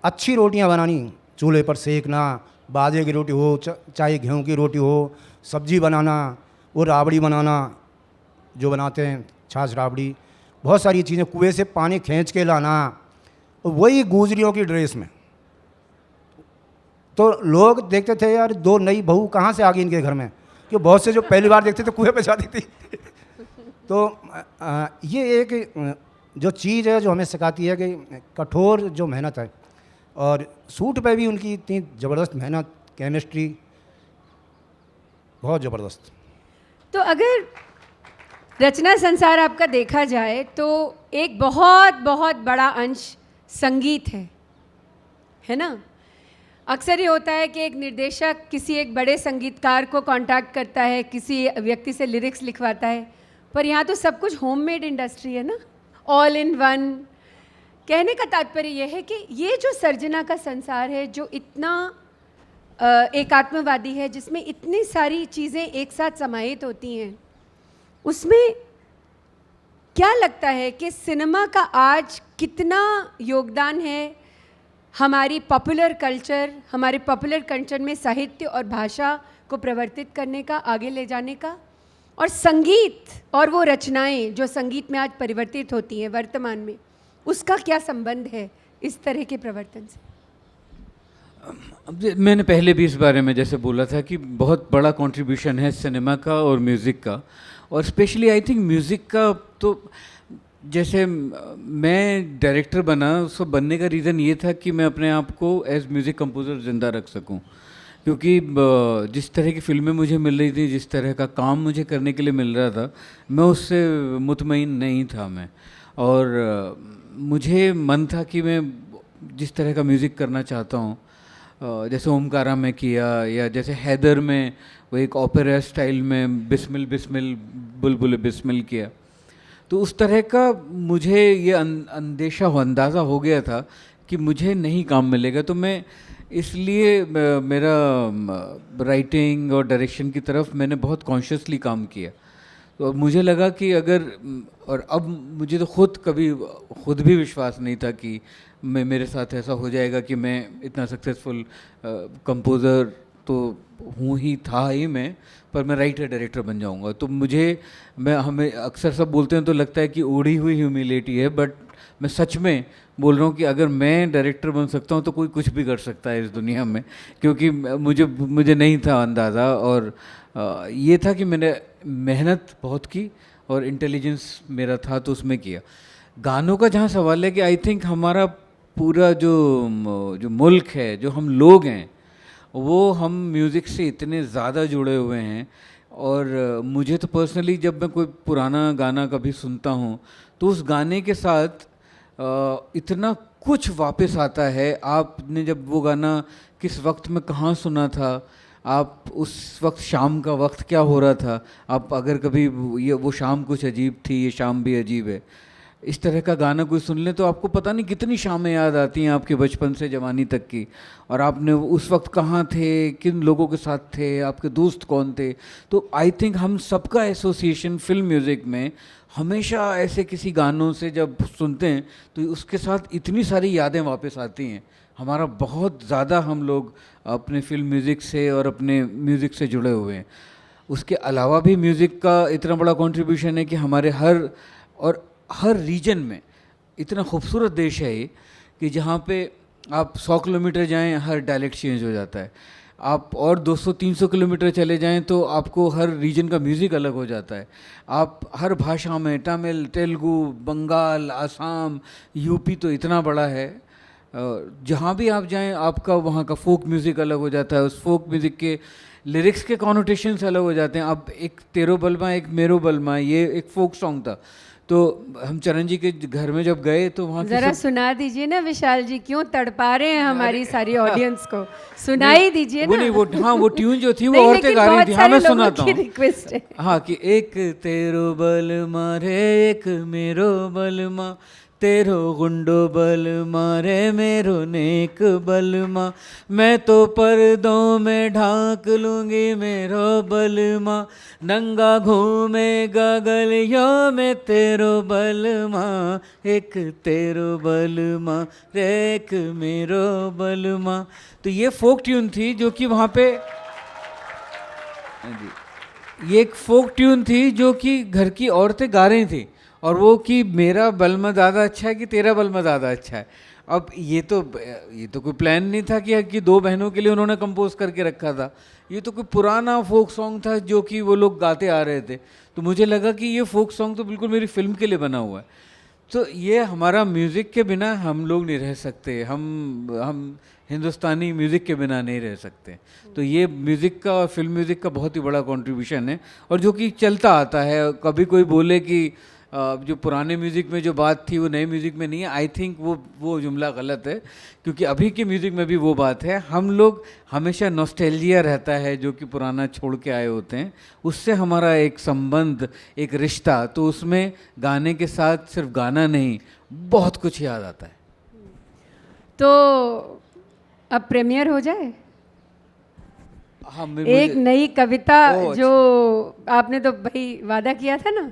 अच्छी रोटियां बनानी, चूल्हे पर सेकना, बाजरे की रोटी हो चाहे गेहूं की रोटी हो, सब्जी बनाना, वो राबड़ी बनाना जो बनाते हैं, छाछ राबड़ी, बहुत सारी चीज़ें, कुएं से पानी खींच के लाना, वही गुजरियों की ड्रेस में। तो लोग देखते थे यार 2 नई बहू कहाँ से आ गई इनके घर में, कि बहुत से जो पहली बार देखते थे कुएं पे जाती थी। तो ये एक जो चीज़ है जो हमें सिखाती है कि कठोर जो मेहनत है, और सूट पे भी उनकी इतनी ज़बरदस्त मेहनत, केमिस्ट्री बहुत ज़बरदस्त। तो अगर रचना संसार आपका देखा जाए तो एक बहुत बहुत बड़ा अंश संगीत है ना। अक्सर ये होता है कि एक निर्देशक किसी एक बड़े संगीतकार को कांटेक्ट करता है, किसी व्यक्ति से लिरिक्स लिखवाता है, पर यहाँ तो सब कुछ होममेड इंडस्ट्री है ना, ऑल इन वन। कहने का तात्पर्य यह है कि ये जो सर्जना का संसार है, जो इतना एकात्मवादी है, जिसमें इतनी सारी चीज़ें एक साथ समाहित होती हैं, उसमें क्या लगता है कि सिनेमा का आज कितना योगदान है हमारी पॉपुलर कल्चर में साहित्य और भाषा को प्रवर्तित करने का, आगे ले जाने का, और संगीत और वो रचनाएं जो संगीत में आज परिवर्तित होती हैं वर्तमान में, उसका क्या संबंध है इस तरह के प्रवर्तन से? अब मैंने पहले भी इस बारे में जैसे बोला था कि बहुत बड़ा कंट्रीब्यूशन है सिनेमा का और म्यूज़िक का, और स्पेशली आई थिंक म्यूज़िक का। तो जैसे मैं डायरेक्टर बना, उसको बनने का रीज़न ये था कि मैं अपने आप को एज म्यूज़िक कंपोज़र ज़िंदा रख सकूं, क्योंकि जिस तरह की फिल्में मुझे मिल रही थी, जिस तरह का काम मुझे करने के लिए मिल रहा था, मैं उससे मुतमईन नहीं था मैं। और मुझे मन था कि मैं जिस तरह का म्यूज़िक करना चाहता हूँ, जैसे ओमकारा में किया, या जैसे हैदर में वो एक ओपेरा स्टाइल में बिस्मिल बिस्मिल बुलबुल बिस्मिल किया, तो उस तरह का मुझे ये अंदाज़ा हो गया था कि मुझे नहीं काम मिलेगा। तो मैं इसलिए मेरा राइटिंग और डायरेक्शन की तरफ मैंने बहुत कॉन्शियसली काम किया। तो मुझे लगा कि अगर, और अब मुझे तो खुद भी विश्वास नहीं था कि मेरे साथ ऐसा हो जाएगा कि मैं इतना सक्सेसफुल कंपोज़र तो हूँ ही था ही मैं, पर मैं राइटर डायरेक्टर बन जाऊँगा। तो मैं हमें अक्सर सब बोलते हैं तो लगता है कि ओढ़ी हुई ह्यूमिलिटी है, बट मैं सच में बोल रहा हूँ कि अगर मैं डायरेक्टर बन सकता हूँ तो कोई कुछ भी कर सकता है इस दुनिया में, क्योंकि मुझे नहीं था अंदाज़ा। और ये था कि मैंने मेहनत बहुत की और इंटेलिजेंस मेरा था तो उसमें किया। गानों का जहाँ सवाल है कि आई थिंक हमारा पूरा जो मुल्क है, जो हम लोग हैं, वो हम म्यूज़िक से इतने ज़्यादा जुड़े हुए हैं। और मुझे तो पर्सनली जब मैं कोई पुराना गाना कभी सुनता हूँ तो उस गाने के साथ इतना कुछ वापस आता है। आपने जब वो गाना किस वक्त में कहाँ सुना था, आप उस वक्त शाम का वक्त क्या हो रहा था, आप अगर कभी वो शाम कुछ अजीब थी, ये शाम भी अजीब है, इस तरह का गाना कोई सुन ले तो आपको पता नहीं कितनी शामें याद आती हैं आपके बचपन से जवानी तक की। और आपने उस वक्त कहाँ थे, किन लोगों के साथ थे, आपके दोस्त कौन थे। तो आई थिंक हम सबका एसोसिएशन फिल्म म्यूज़िक में हमेशा ऐसे किसी गानों से जब सुनते हैं तो उसके साथ इतनी सारी यादें वापस आती हैं। हमारा बहुत ज़्यादा हम लोग अपने फिल्म म्यूज़िक से और अपने म्यूज़िक से जुड़े हुए हैं। उसके अलावा भी म्यूज़िक का इतना बड़ा कंट्रीब्यूशन है कि हमारे हर रीजन में इतना खूबसूरत देश है ये कि जहाँ पे आप 100 किलोमीटर जाएं हर डायलेक्ट चेंज हो जाता है। आप और 200-300 किलोमीटर चले जाएं तो आपको हर रीजन का म्यूज़िक अलग हो जाता है। आप हर भाषा में, तमिल, तेलुगु, बंगाल, आसाम, यूपी तो इतना बड़ा है, जहाँ भी आप जाएं आपका वहाँ का फोक म्यूज़िक अलग हो जाता है। उस फोक म्यूज़िक के लिरिक्स के कॉनोटेशंस अलग हो जाते हैं। अब एक तेरो बलमा एक मेरो बलमा, ये एक फोक सॉन्ग था। तो हम चरण जी के घर में जब गए तो वहाँ जरा सुना दीजिए ना विशाल जी, क्यों तड़पा रहे हैं हमारी सारी ऑडियंस को, सुनाई दीजिए ना। नहीं, वो ट्यून जो थी वो नहीं, औरतें लेकिन गा रही बहुत थी। हाँ, सारे मैं लोगों सुनाता की हूँ। रिक्वेस्ट है। हाँ, कि एक तेरो बल मारे एक मेरो बलमा, तेरो गुंडो बल मारे मेरो नेक बलमा, मैं तो पर्दों में ढाक लूंगी मेरो बलमा, नंगा घूमेगा गलियों में तेरो बलमा, एक तेरो बलमा रे एक मेरो बलमा। तो ये फोक ट्यून थी जो कि वहाँ पे, ये एक फोक ट्यून थी जो कि घर की औरतें गा रही थी, और वो कि मेरा बलमा ज़्यादा अच्छा है कि तेरा बलमा ज़्यादा अच्छा है। अब ये तो कोई प्लान नहीं था कि दो बहनों के लिए उन्होंने कंपोज करके रखा था। ये तो कोई पुराना फोक सॉन्ग था जो कि वो लोग गाते आ रहे थे। तो मुझे लगा कि ये फोक सॉन्ग तो बिल्कुल मेरी फिल्म के लिए बना हुआ है। तो ये हमारा म्यूज़िक के बिना हम लोग नहीं रह सकते, हम हिंदुस्तानी म्यूज़िक के बिना नहीं रह सकते। तो ये म्यूज़िक का, फिल्म म्यूज़िक का बहुत ही बड़ा कंट्रीब्यूशन है, और जो कि चलता आता है। कभी कोई बोले कि जो पुराने म्यूज़िक में जो बात थी वो नए म्यूज़िक में नहीं है, आई थिंक वो जुमला गलत है, क्योंकि अभी के म्यूज़िक में भी वो बात है। हम लोग हमेशा नॉस्टैल्जिया रहता है जो कि पुराना छोड़ के आए होते हैं, उससे हमारा एक संबंध, एक रिश्ता, तो उसमें गाने के साथ सिर्फ गाना नहीं, बहुत कुछ याद आता है। तो अब प्रीमियर हो जाए। हाँ, एक नई कविता जो आपने तो भाई वादा किया था ना,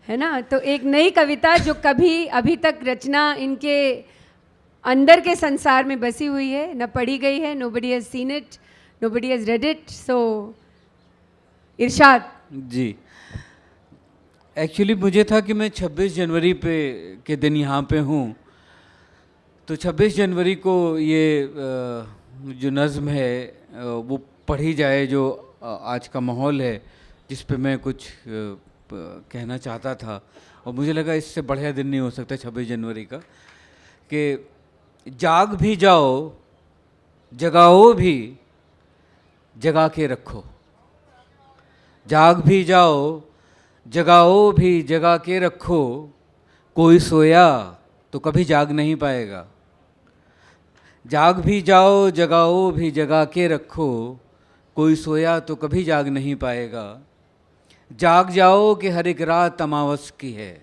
है ना, तो एक नई कविता जो कभी अभी तक रचना इनके अंदर के संसार में बसी हुई है, न पढ़ी गई है, nobody has seen it, nobody has read it, so Irshad ji. Actually मुझे था कि मैं 26 जनवरी के दिन यहाँ पे हूँ, तो 26 जनवरी को ये जो नज़्म है वो पढ़ी जाए, जो आज का माहौल है जिस पे मैं कुछ कहना चाहता था। और मुझे लगा इससे बढ़िया दिन नहीं हो सकता 26 जनवरी का, कि जाग भी जाओ जगाओ भी जगा के रखो, जाग भी जाओ जगाओ भी जगा के रखो, कोई सोया तो कभी जाग नहीं पाएगा। जाग भी जाओ जगाओ भी जगा के रखो, कोई सोया तो कभी जाग नहीं पाएगा। जाग जाओ कि हर एक रात अमावस की है,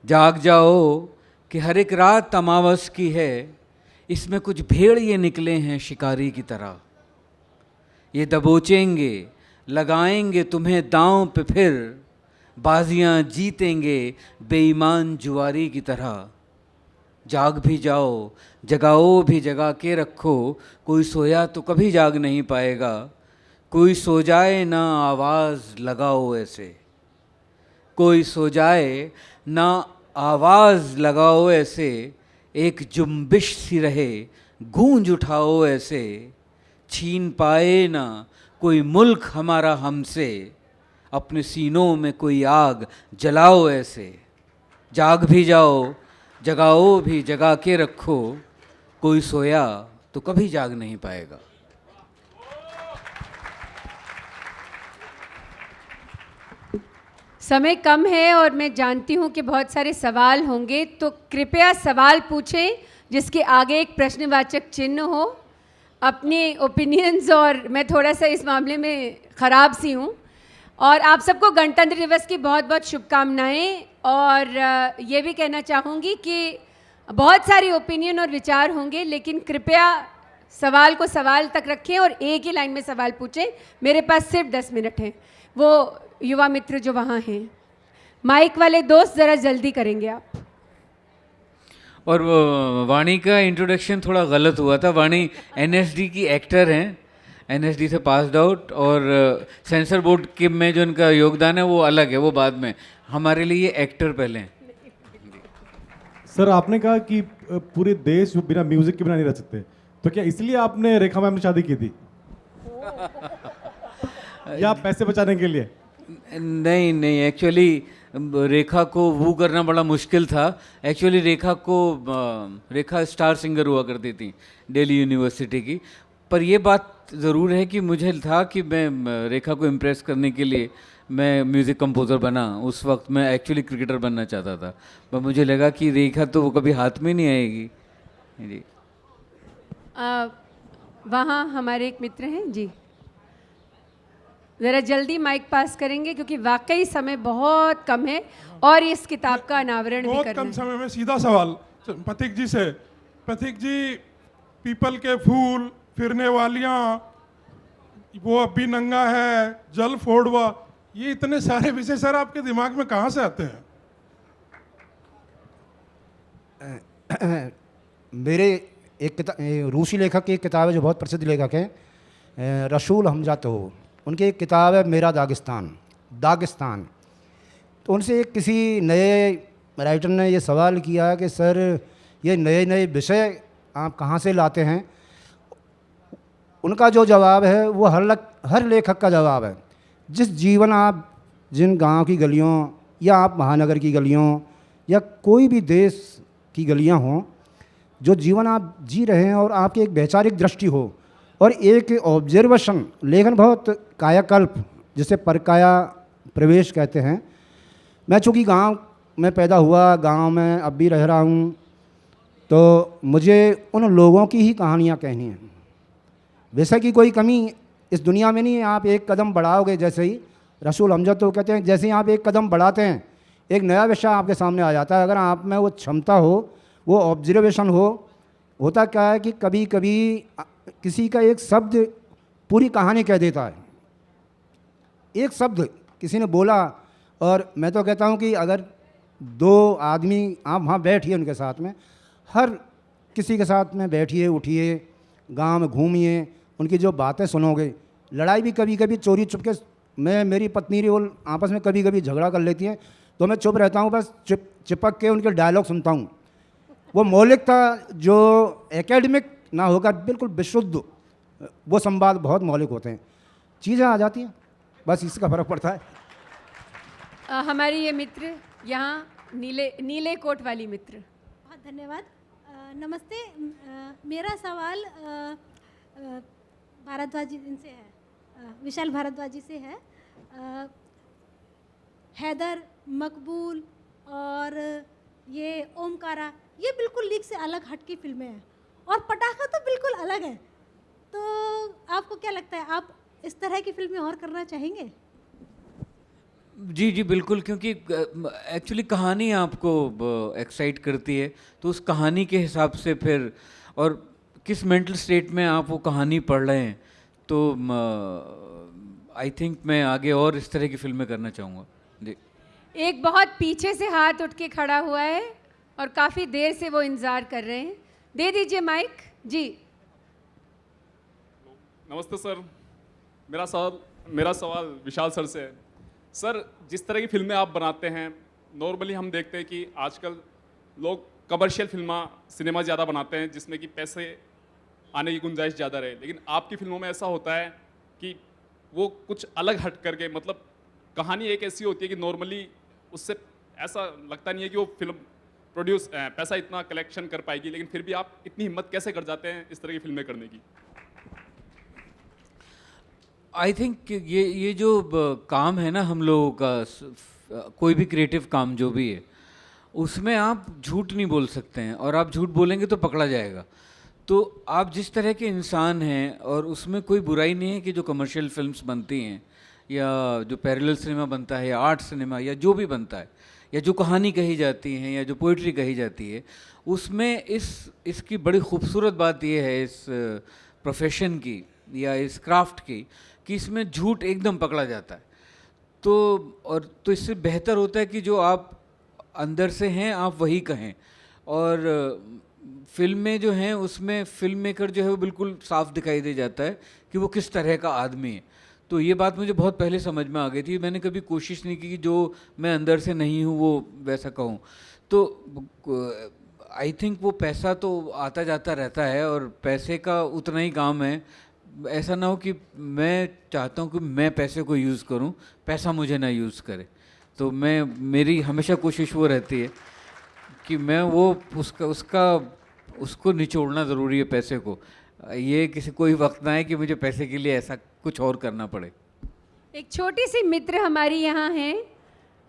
जाग जाओ कि हर एक रात अमावस की है, इसमें कुछ भेड़ ये निकले हैं शिकारी की तरह, ये दबोचेंगे लगाएंगे तुम्हें दांव पे, फिर बाजियां जीतेंगे बेईमान जुआरी की तरह। जाग भी जाओ, जगाओ भी जगा के रखो, कोई सोया तो कभी जाग नहीं पाएगा, कोई सो जाए ना आवाज़ लगाओ ऐसे, कोई सो जाए ना आवाज़ लगाओ ऐसे, एक जुम्बिश सी रहे गूंज उठाओ ऐसे, छीन पाए ना कोई मुल्क हमारा हमसे, अपने सीनों में कोई आग जलाओ ऐसे, जाग भी जाओ, जगाओ भी जगा के रखो, कोई सोया तो कभी जाग नहीं पाएगा। समय कम है और मैं जानती हूँ कि बहुत सारे सवाल होंगे, तो कृपया सवाल पूछें जिसके आगे एक प्रश्नवाचक चिन्ह हो। अपने ओपिनियंस, और मैं थोड़ा सा इस मामले में ख़राब सी हूँ, और आप सबको गणतंत्र दिवस की बहुत बहुत शुभकामनाएं। और ये भी कहना चाहूँगी कि बहुत सारे ओपिनियन और विचार होंगे, लेकिन कृपया सवाल को सवाल तक रखें और एक ही लाइन में सवाल पूछें। मेरे पास सिर्फ 10 मिनट हैं। वो युवा मित्र जो वहाँ हैं, माइक वाले दोस्त ज़रा जल्दी करेंगे आप। और वाणी का इंट्रोडक्शन थोड़ा गलत हुआ था। वाणी एनएसडी की एक्टर हैं, एनएसडी से पास्ड आउट, और सेंसर बोर्ड के में जो इनका योगदान है वो अलग है, वो बाद में। हमारे लिए ये एक्टर पहले हैं। सर, आपने कहा कि पूरे देश बिना म्यूजिक के बिना नहीं रह सकते, तो क्या इसलिए आपने रेखा मैम से शादी की थी या पैसे बचाने के लिए? नहीं नहीं, एक्चुअली रेखा को वू करना बड़ा मुश्किल था। एक्चुअली रेखा स्टार सिंगर हुआ करती थी दिल्ली यूनिवर्सिटी की। पर ये बात ज़रूर है कि मुझे था कि मैं रेखा को इम्प्रेस करने के लिए मैं म्यूज़िक कंपोज़र बना। उस वक्त मैं एक्चुअली क्रिकेटर बनना चाहता था, पर मुझे लगा कि रेखा तो वो कभी हाथ में नहीं आएगी जी। वहाँ हमारे एक मित्र हैं जी, ज़रा जल्दी माइक पास करेंगे क्योंकि वाकई समय बहुत कम है और इस किताब का अनावरण भी बहुत करना कम है। समय में सीधा सवाल प्रतीक जी से। प्रतीक जी, पीपल के फूल, फिरने वालियाँ, वो अब भी नंगा है, जल फोड़वा, ये इतने सारे विषय सर आपके दिमाग में कहाँ से आते हैं? मेरे एक किताब, रूसी लेखक की एक किताब है जो बहुत प्रसिद्ध लेखक हैं, रसूल हमजातोव। उनकी एक किताब है मेरा दागिस्तान। तो उनसे किसी नए राइटर ने ये सवाल किया कि सर ये नए नए विषय आप कहाँ से लाते हैं। उनका जो जवाब है वो हर लेखक का जवाब है। जिस जीवन आप, जिन गांव की गलियों या आप महानगर की गलियों या कोई भी देश की गलियां हों, जो जीवन आप जी रहे हैं और आपकी एक वैचारिक दृष्टि हो और एक ऑब्जर्वेशन, लेखन बहुत कायाकल्प, जिसे परकाया प्रवेश कहते हैं। मैं चूँकि गांव में पैदा हुआ, गांव में अब भी रह रहा हूं, तो मुझे उन लोगों की ही कहानियां कहनी हैं। वैसे की कोई कमी इस दुनिया में नहीं है। आप एक कदम बढ़ाओगे, जैसे ही रसूल हमजद तो कहते हैं, जैसे ही आप एक कदम बढ़ाते हैं एक नया विषय आपके सामने आ जाता है। अगर आप में वो क्षमता हो, वो ऑब्जर्वेशन हो। होता क्या है कि कभी कभी किसी का एक शब्द पूरी कहानी कह देता है। एक शब्द किसी ने बोला, और मैं तो कहता हूँ कि अगर दो आदमी आप वहाँ बैठिए उनके साथ में, हर किसी के साथ में बैठिए, उठिए, गांव में घूमिए, उनकी जो बातें सुनोगे। लड़ाई भी कभी कभी चोरी चुपके, मैं मेरी पत्नी वो आपस में कभी कभी झगड़ा कर लेती हैं, तो मैं चुप रहता हूँ, बस चिपक के उनके डायलॉग सुनता हूँ। वो मौलिकता जो एकेडमिक ना होकर बिल्कुल विशुद्ध, वो संवाद बहुत मौलिक होते हैं, चीज़ें आ जाती हैं, बस इसका फ़र्क पड़ता है। हमारी ये मित्र यहाँ नीले कोट वाली मित्र। बहुत धन्यवाद। नमस्ते। मेरा सवाल भारद्वाज जी से है, विशाल भारद्वाज जी से है। हैदर, मकबूल और ये ओमकारा, ये बिल्कुल लीग से अलग हटकी फिल्में हैं, और पटाखा तो बिल्कुल अलग है। तो आपको क्या लगता है, आप इस तरह की फिल्में और करना चाहेंगे? जी जी बिल्कुल, क्योंकि एक्चुअली कहानी आपको एक्साइट करती है, तो उस कहानी के हिसाब से फिर, और किस मेंटल स्टेट में आप वो कहानी पढ़ रहे हैं, तो आई थिंक मैं आगे और इस तरह की फिल्में करना चाहूँगा जी। एक बहुत पीछे से हाथ उठ के खड़ा हुआ है, और काफ़ी देर से वो इंतज़ार कर रहे हैं। दे दीजिए माइक जी। नमस्ते सर, मेरा सवाल विशाल सर से है। सर, जिस तरह की फिल्में आप बनाते हैं, नॉर्मली हम देखते हैं कि आजकल लोग कमर्शियल सिनेमा ज़्यादा बनाते हैं जिसमें कि पैसे आने की गुंजाइश ज़्यादा रहे, लेकिन आपकी फिल्मों में ऐसा होता है कि वो कुछ अलग हट करके, मतलब कहानी एक ऐसी होती है कि नॉर्मली उससे ऐसा लगता नहीं है कि वो फिल्म पैसा इतना कलेक्शन कर पाएगी, लेकिन फिर भी आप इतनी हिम्मत कैसे कर जाते हैं इस तरह की फिल्में करने की? आई थिंक ये जो काम है ना हम लोगों का, कोई भी क्रिएटिव काम जो भी है, उसमें आप झूठ नहीं बोल सकते हैं, और आप झूठ बोलेंगे तो पकड़ा जाएगा। तो आप जिस तरह के इंसान हैं, और उसमें कोई बुराई नहीं है कि जो कमर्शियल फिल्म्स बनती हैं, या जो पैरेलल सिनेमा बनता है, या आर्ट सिनेमा, या जो भी बनता है, या जो कहानी कही जाती है, या जो पोइट्री कही जाती है, उसमें इसकी बड़ी खूबसूरत बात यह है इस प्रोफेशन की या इस क्राफ्ट की, कि इसमें झूठ एकदम पकड़ा जाता है। तो इससे बेहतर होता है कि जो आप अंदर से हैं आप वही कहें। और फिल्में जो हैं उसमें फिल्म मेकर जो है वो बिल्कुल साफ दिखाई दे जाता है कि वो किस तरह का आदमी है। तो ये बात मुझे बहुत पहले समझ में आ गई थी। मैंने कभी कोशिश नहीं की कि जो मैं अंदर से नहीं हूँ वो वैसा कहूँ। तो आई थिंक वो पैसा तो आता जाता रहता है, और पैसे का उतना ही काम है। ऐसा ना हो कि मैं चाहता हूँ कि मैं पैसे को यूज़ करूँ, पैसा मुझे ना यूज़ करे। तो मेरी हमेशा कोशिश वो रहती है कि मैं वो उसको निचोड़ना ज़रूरी है पैसे को। ये कोई वक्त ना है कि मुझे पैसे के लिए ऐसा कुछ और करना पड़े। एक छोटी सी मित्र हमारी यहाँ हैं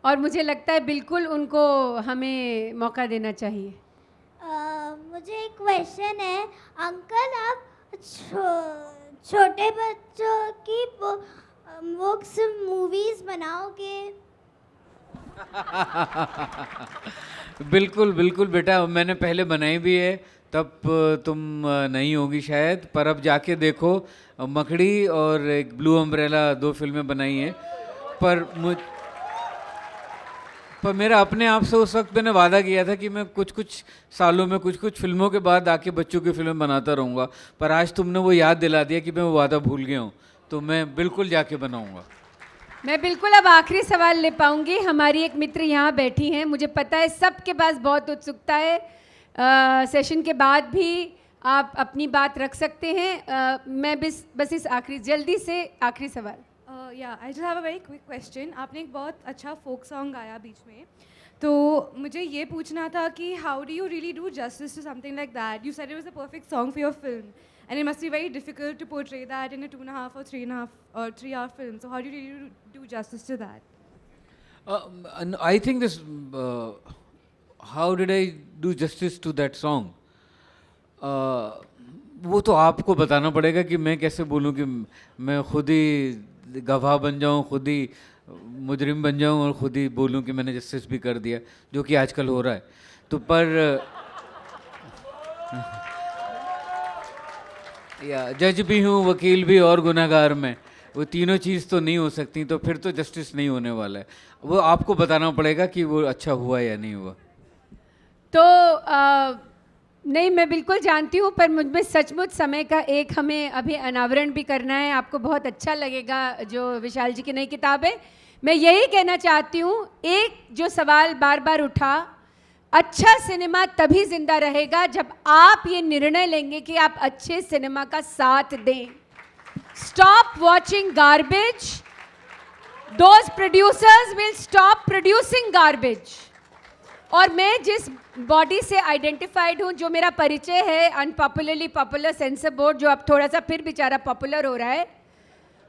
और मुझे लगता है बिल्कुल उनको हमें मौका देना चाहिए। मुझे एक क्वेश्चन है अंकल, आप छोटे बच्चों की बुक्स मूवीज बनाओगे? बिल्कुल बिल्कुल बेटा, मैंने पहले बनाई भी है, तब तुम नहीं होगी शायद, पर अब जाके देखो। मकड़ी और एक ब्लू अम्ब्रेला 2 फिल्में बनाई हैं। पर मेरा अपने आप से उस वक्त मैंने वादा किया था कि मैं कुछ सालों में कुछ फिल्मों के बाद आके बच्चों की फिल्में बनाता रहूँगा। पर आज तुमने वो याद दिला दिया कि मैं वो वादा भूल गया हूँ, तो मैं बिल्कुल जाके बनाऊँगा। मैं बिल्कुल अब आखिरी सवाल ले पाऊंगी। हमारी एक मित्र यहाँ बैठी हैं, मुझे पता है सबके पास बहुत उत्सुकता है। सेशन के बाद भी आप अपनी बात रख सकते हैं। मैं बस इस जल्दी से आखिरी सवाल। या I just have a very quick question. आपने एक बहुत अच्छा फोक सॉन्ग गाया बीच में, तो मुझे ये पूछना था कि how do you really do justice to something like that? You said it was a perfect song for your film and it must be very difficult to portray that in a 2.5 or 3 hour film. So how do you really do justice to that? I think this how did I do justice to that song? वो तो आपको बताना पड़ेगा कि मैं कैसे बोलूँ कि मैं खुद ही गवाह बन जाऊँ, खुद ही मुजरिम बन जाऊँ और खुद ही बोलूँ कि मैंने जस्टिस भी कर दिया, जो कि आजकल हो रहा है। तो पर या जज भी हूँ, वकील भी और गुनहगार मैं, वो तीनों चीज़ तो नहीं हो सकती, तो फिर तो जस्टिस नहीं होने वाला है। वो आपको बताना पड़ेगा कि वो अच्छा हुआ या नहीं हुआ। तो नहीं, मैं बिल्कुल जानती हूँ, पर मुझमें सचमुच समय का एक हमें अभी अनावरण भी करना है। आपको बहुत अच्छा लगेगा जो विशाल जी की नई किताब है। मैं यही कहना चाहती हूँ, एक जो सवाल बार बार उठा, अच्छा सिनेमा तभी जिंदा रहेगा जब आप ये निर्णय लेंगे कि आप अच्छे सिनेमा का साथ दें। Stop watching garbage, those producers will stop producing garbage. और मैं जिस बॉडी से आइडेंटिफाइड हूँ, जो मेरा परिचय है अनपॉपुलरली पॉपुलर सेंसर बोर्ड, जो अब थोड़ा सा फिर बेचारा पॉपुलर हो रहा है,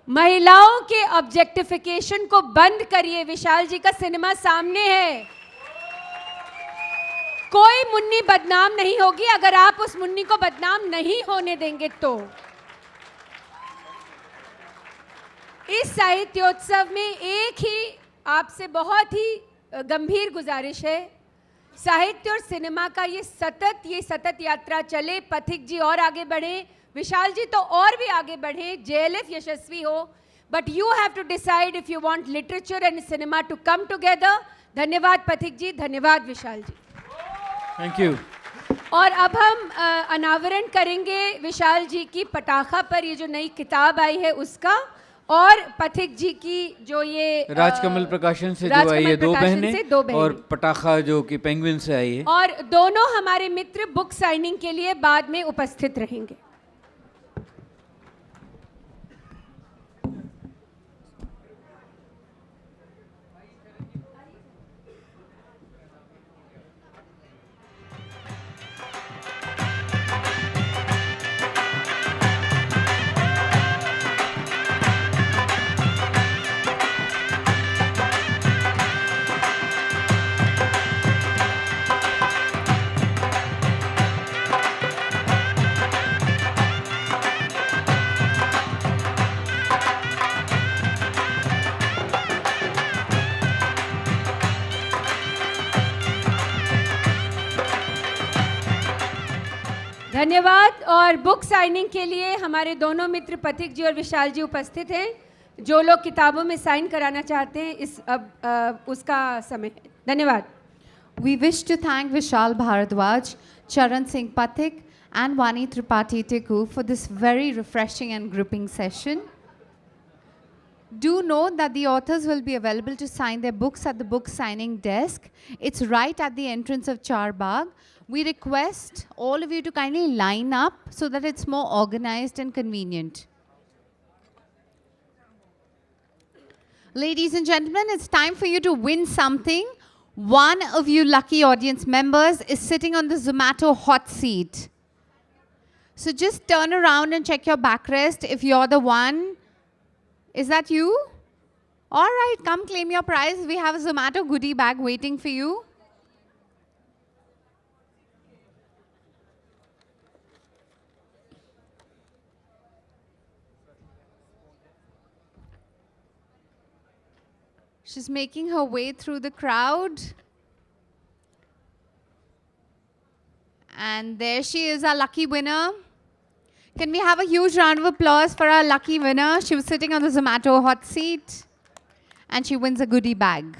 महिलाओं के ऑब्जेक्टिफिकेशन को बंद करिए। विशाल जी का सिनेमा सामने है, कोई मुन्नी बदनाम नहीं होगी अगर आप उस मुन्नी को बदनाम नहीं होने देंगे। तो इस साहित्योत्सव में एक ही आपसे बहुत ही गंभीर गुजारिश है, साहित्य और सिनेमा का ये सतत यात्रा चले। पथिक जी और आगे बढ़े, विशाल जी तो और भी आगे बढ़े, JLF यशस्वी हो, but you have to decide if you want literature and cinema to come together. धन्यवाद पथिक जी, धन्यवाद विशाल जी। Thank you. और अब हम अनावरण करेंगे विशाल जी की पटाखा पर ये जो नई किताब आई है उसका, और पथिक जी की जो ये राजकमल प्रकाशन से जो आई है दो बहनें, दो बहनें, और पटाखा जो कि पेंगुइन से आई है। और दोनों हमारे मित्र बुक साइनिंग के लिए बाद में उपस्थित रहेंगे। धन्यवाद। और बुक साइनिंग के लिए हमारे दोनों मित्र पथिक जी और विशाल जी उपस्थित हैं। जो लोग किताबों में साइन कराना चाहते हैं इस अब उसका समय है। धन्यवाद। We wish to thank Vishal Bharadwaj, Charan Singh Pathik, and Vani Tripathi Tikku for this very refreshing and gripping session. Do note that the authors will be available to sign their books at the book signing desk. It's right at the entrance of Charbagh. We request all of you to kindly line up so that it's more organized and convenient. Ladies and gentlemen, it's time for you to win something. One of you lucky audience members is sitting on the Zomato hot seat. So just turn around and check your backrest if you're the one. Is that you? All right, come claim your prize. We have a Zomato goodie bag waiting for you. She's making her way through the crowd. And there she is, our lucky winner. Can we have a huge round of applause for our lucky winner? She was sitting on the Zomato hot seat, and she wins a goodie bag.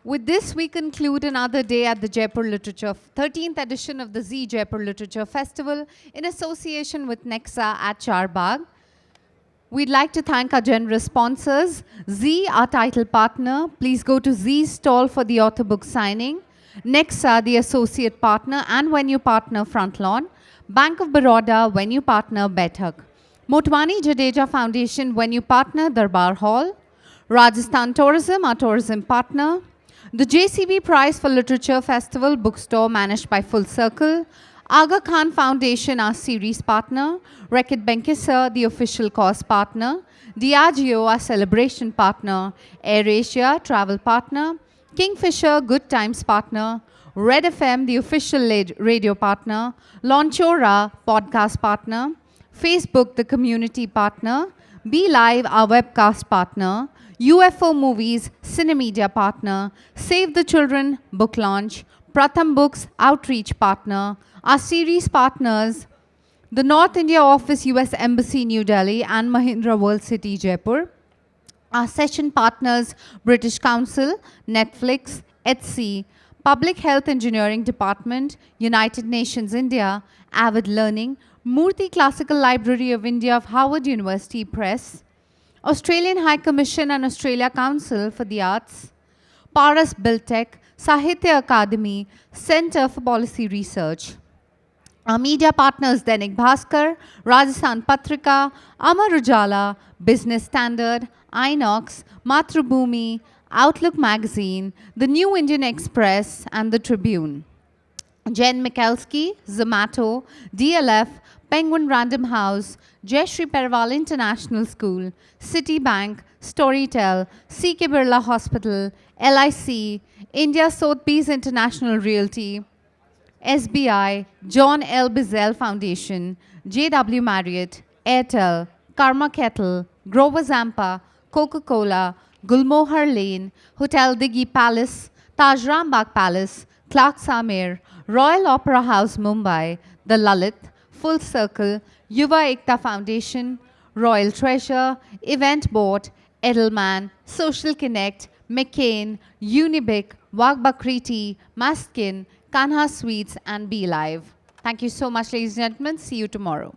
With this, we conclude another day at the Jaipur Literature, 13th edition of the Z Jaipur Literature Festival in association with Nexa at Charbagh. We'd like to thank our generous sponsors. Z, our title partner. Please go to Z's stall for the author book signing. Nexa, the associate partner and Venue partner Frontlawn. Bank of Baroda, Venue partner Bethak. Motwani Jadeja Foundation, Venue partner Darbar Hall. Rajasthan Tourism, our tourism partner. The JCB Prize for Literature Festival bookstore managed by Full Circle. Aga Khan Foundation, our series partner. Reckitt Benckiser, the official cause partner. Diageo, our celebration partner. AirAsia, travel partner. Kingfisher, Good Times partner. Red FM, the official radio partner. Launchora, podcast partner. Facebook, the community partner. Be Live, our webcast partner. UFO Movies, Cinemedia partner. Save the Children, book launch. Pratham Books, outreach partner. Our series partners, the North India Office, US Embassy, New Delhi, and Mahindra World City, Jaipur. Our session partners, British Council, Netflix, Etsy, Public Health Engineering Department, United Nations India, Avid Learning, Murthy Classical Library of India of Harvard University Press, Australian High Commission and Australia Council for the Arts, Paras Biltech, Sahitya Akademi, Centre for Policy Research. Our media partners Dainik Bhaskar, Rajasthan Patrika, Amar Ujala, Business Standard, Inox, Mathrubhumi, Outlook Magazine, The New Indian Express, and The Tribune. Jen Mikulski, Zomato, DLF, Penguin Random House, Jayashree Perwal International School, Citibank, Storytel, CK Birla Hospital, LIC, India Sotheby's International Realty, SBI, John L. Bizzell Foundation, JW Marriott, Airtel, Karma Kettle, Grover Zampa, Coca-Cola, Gulmohar Lane, Hotel Diggi Palace, Taj Rambagh Palace, Clark Samir, Royal Opera House Mumbai, The Lalit, Full Circle, Yuva Ekta Foundation, Royal Treasure, Event Board, Edelman, Social Connect, McCain, Unibic, Wag Bakriti, Maskin, Kanha Sweets, and Be Live. Thank you so much, ladies and gentlemen. See you tomorrow.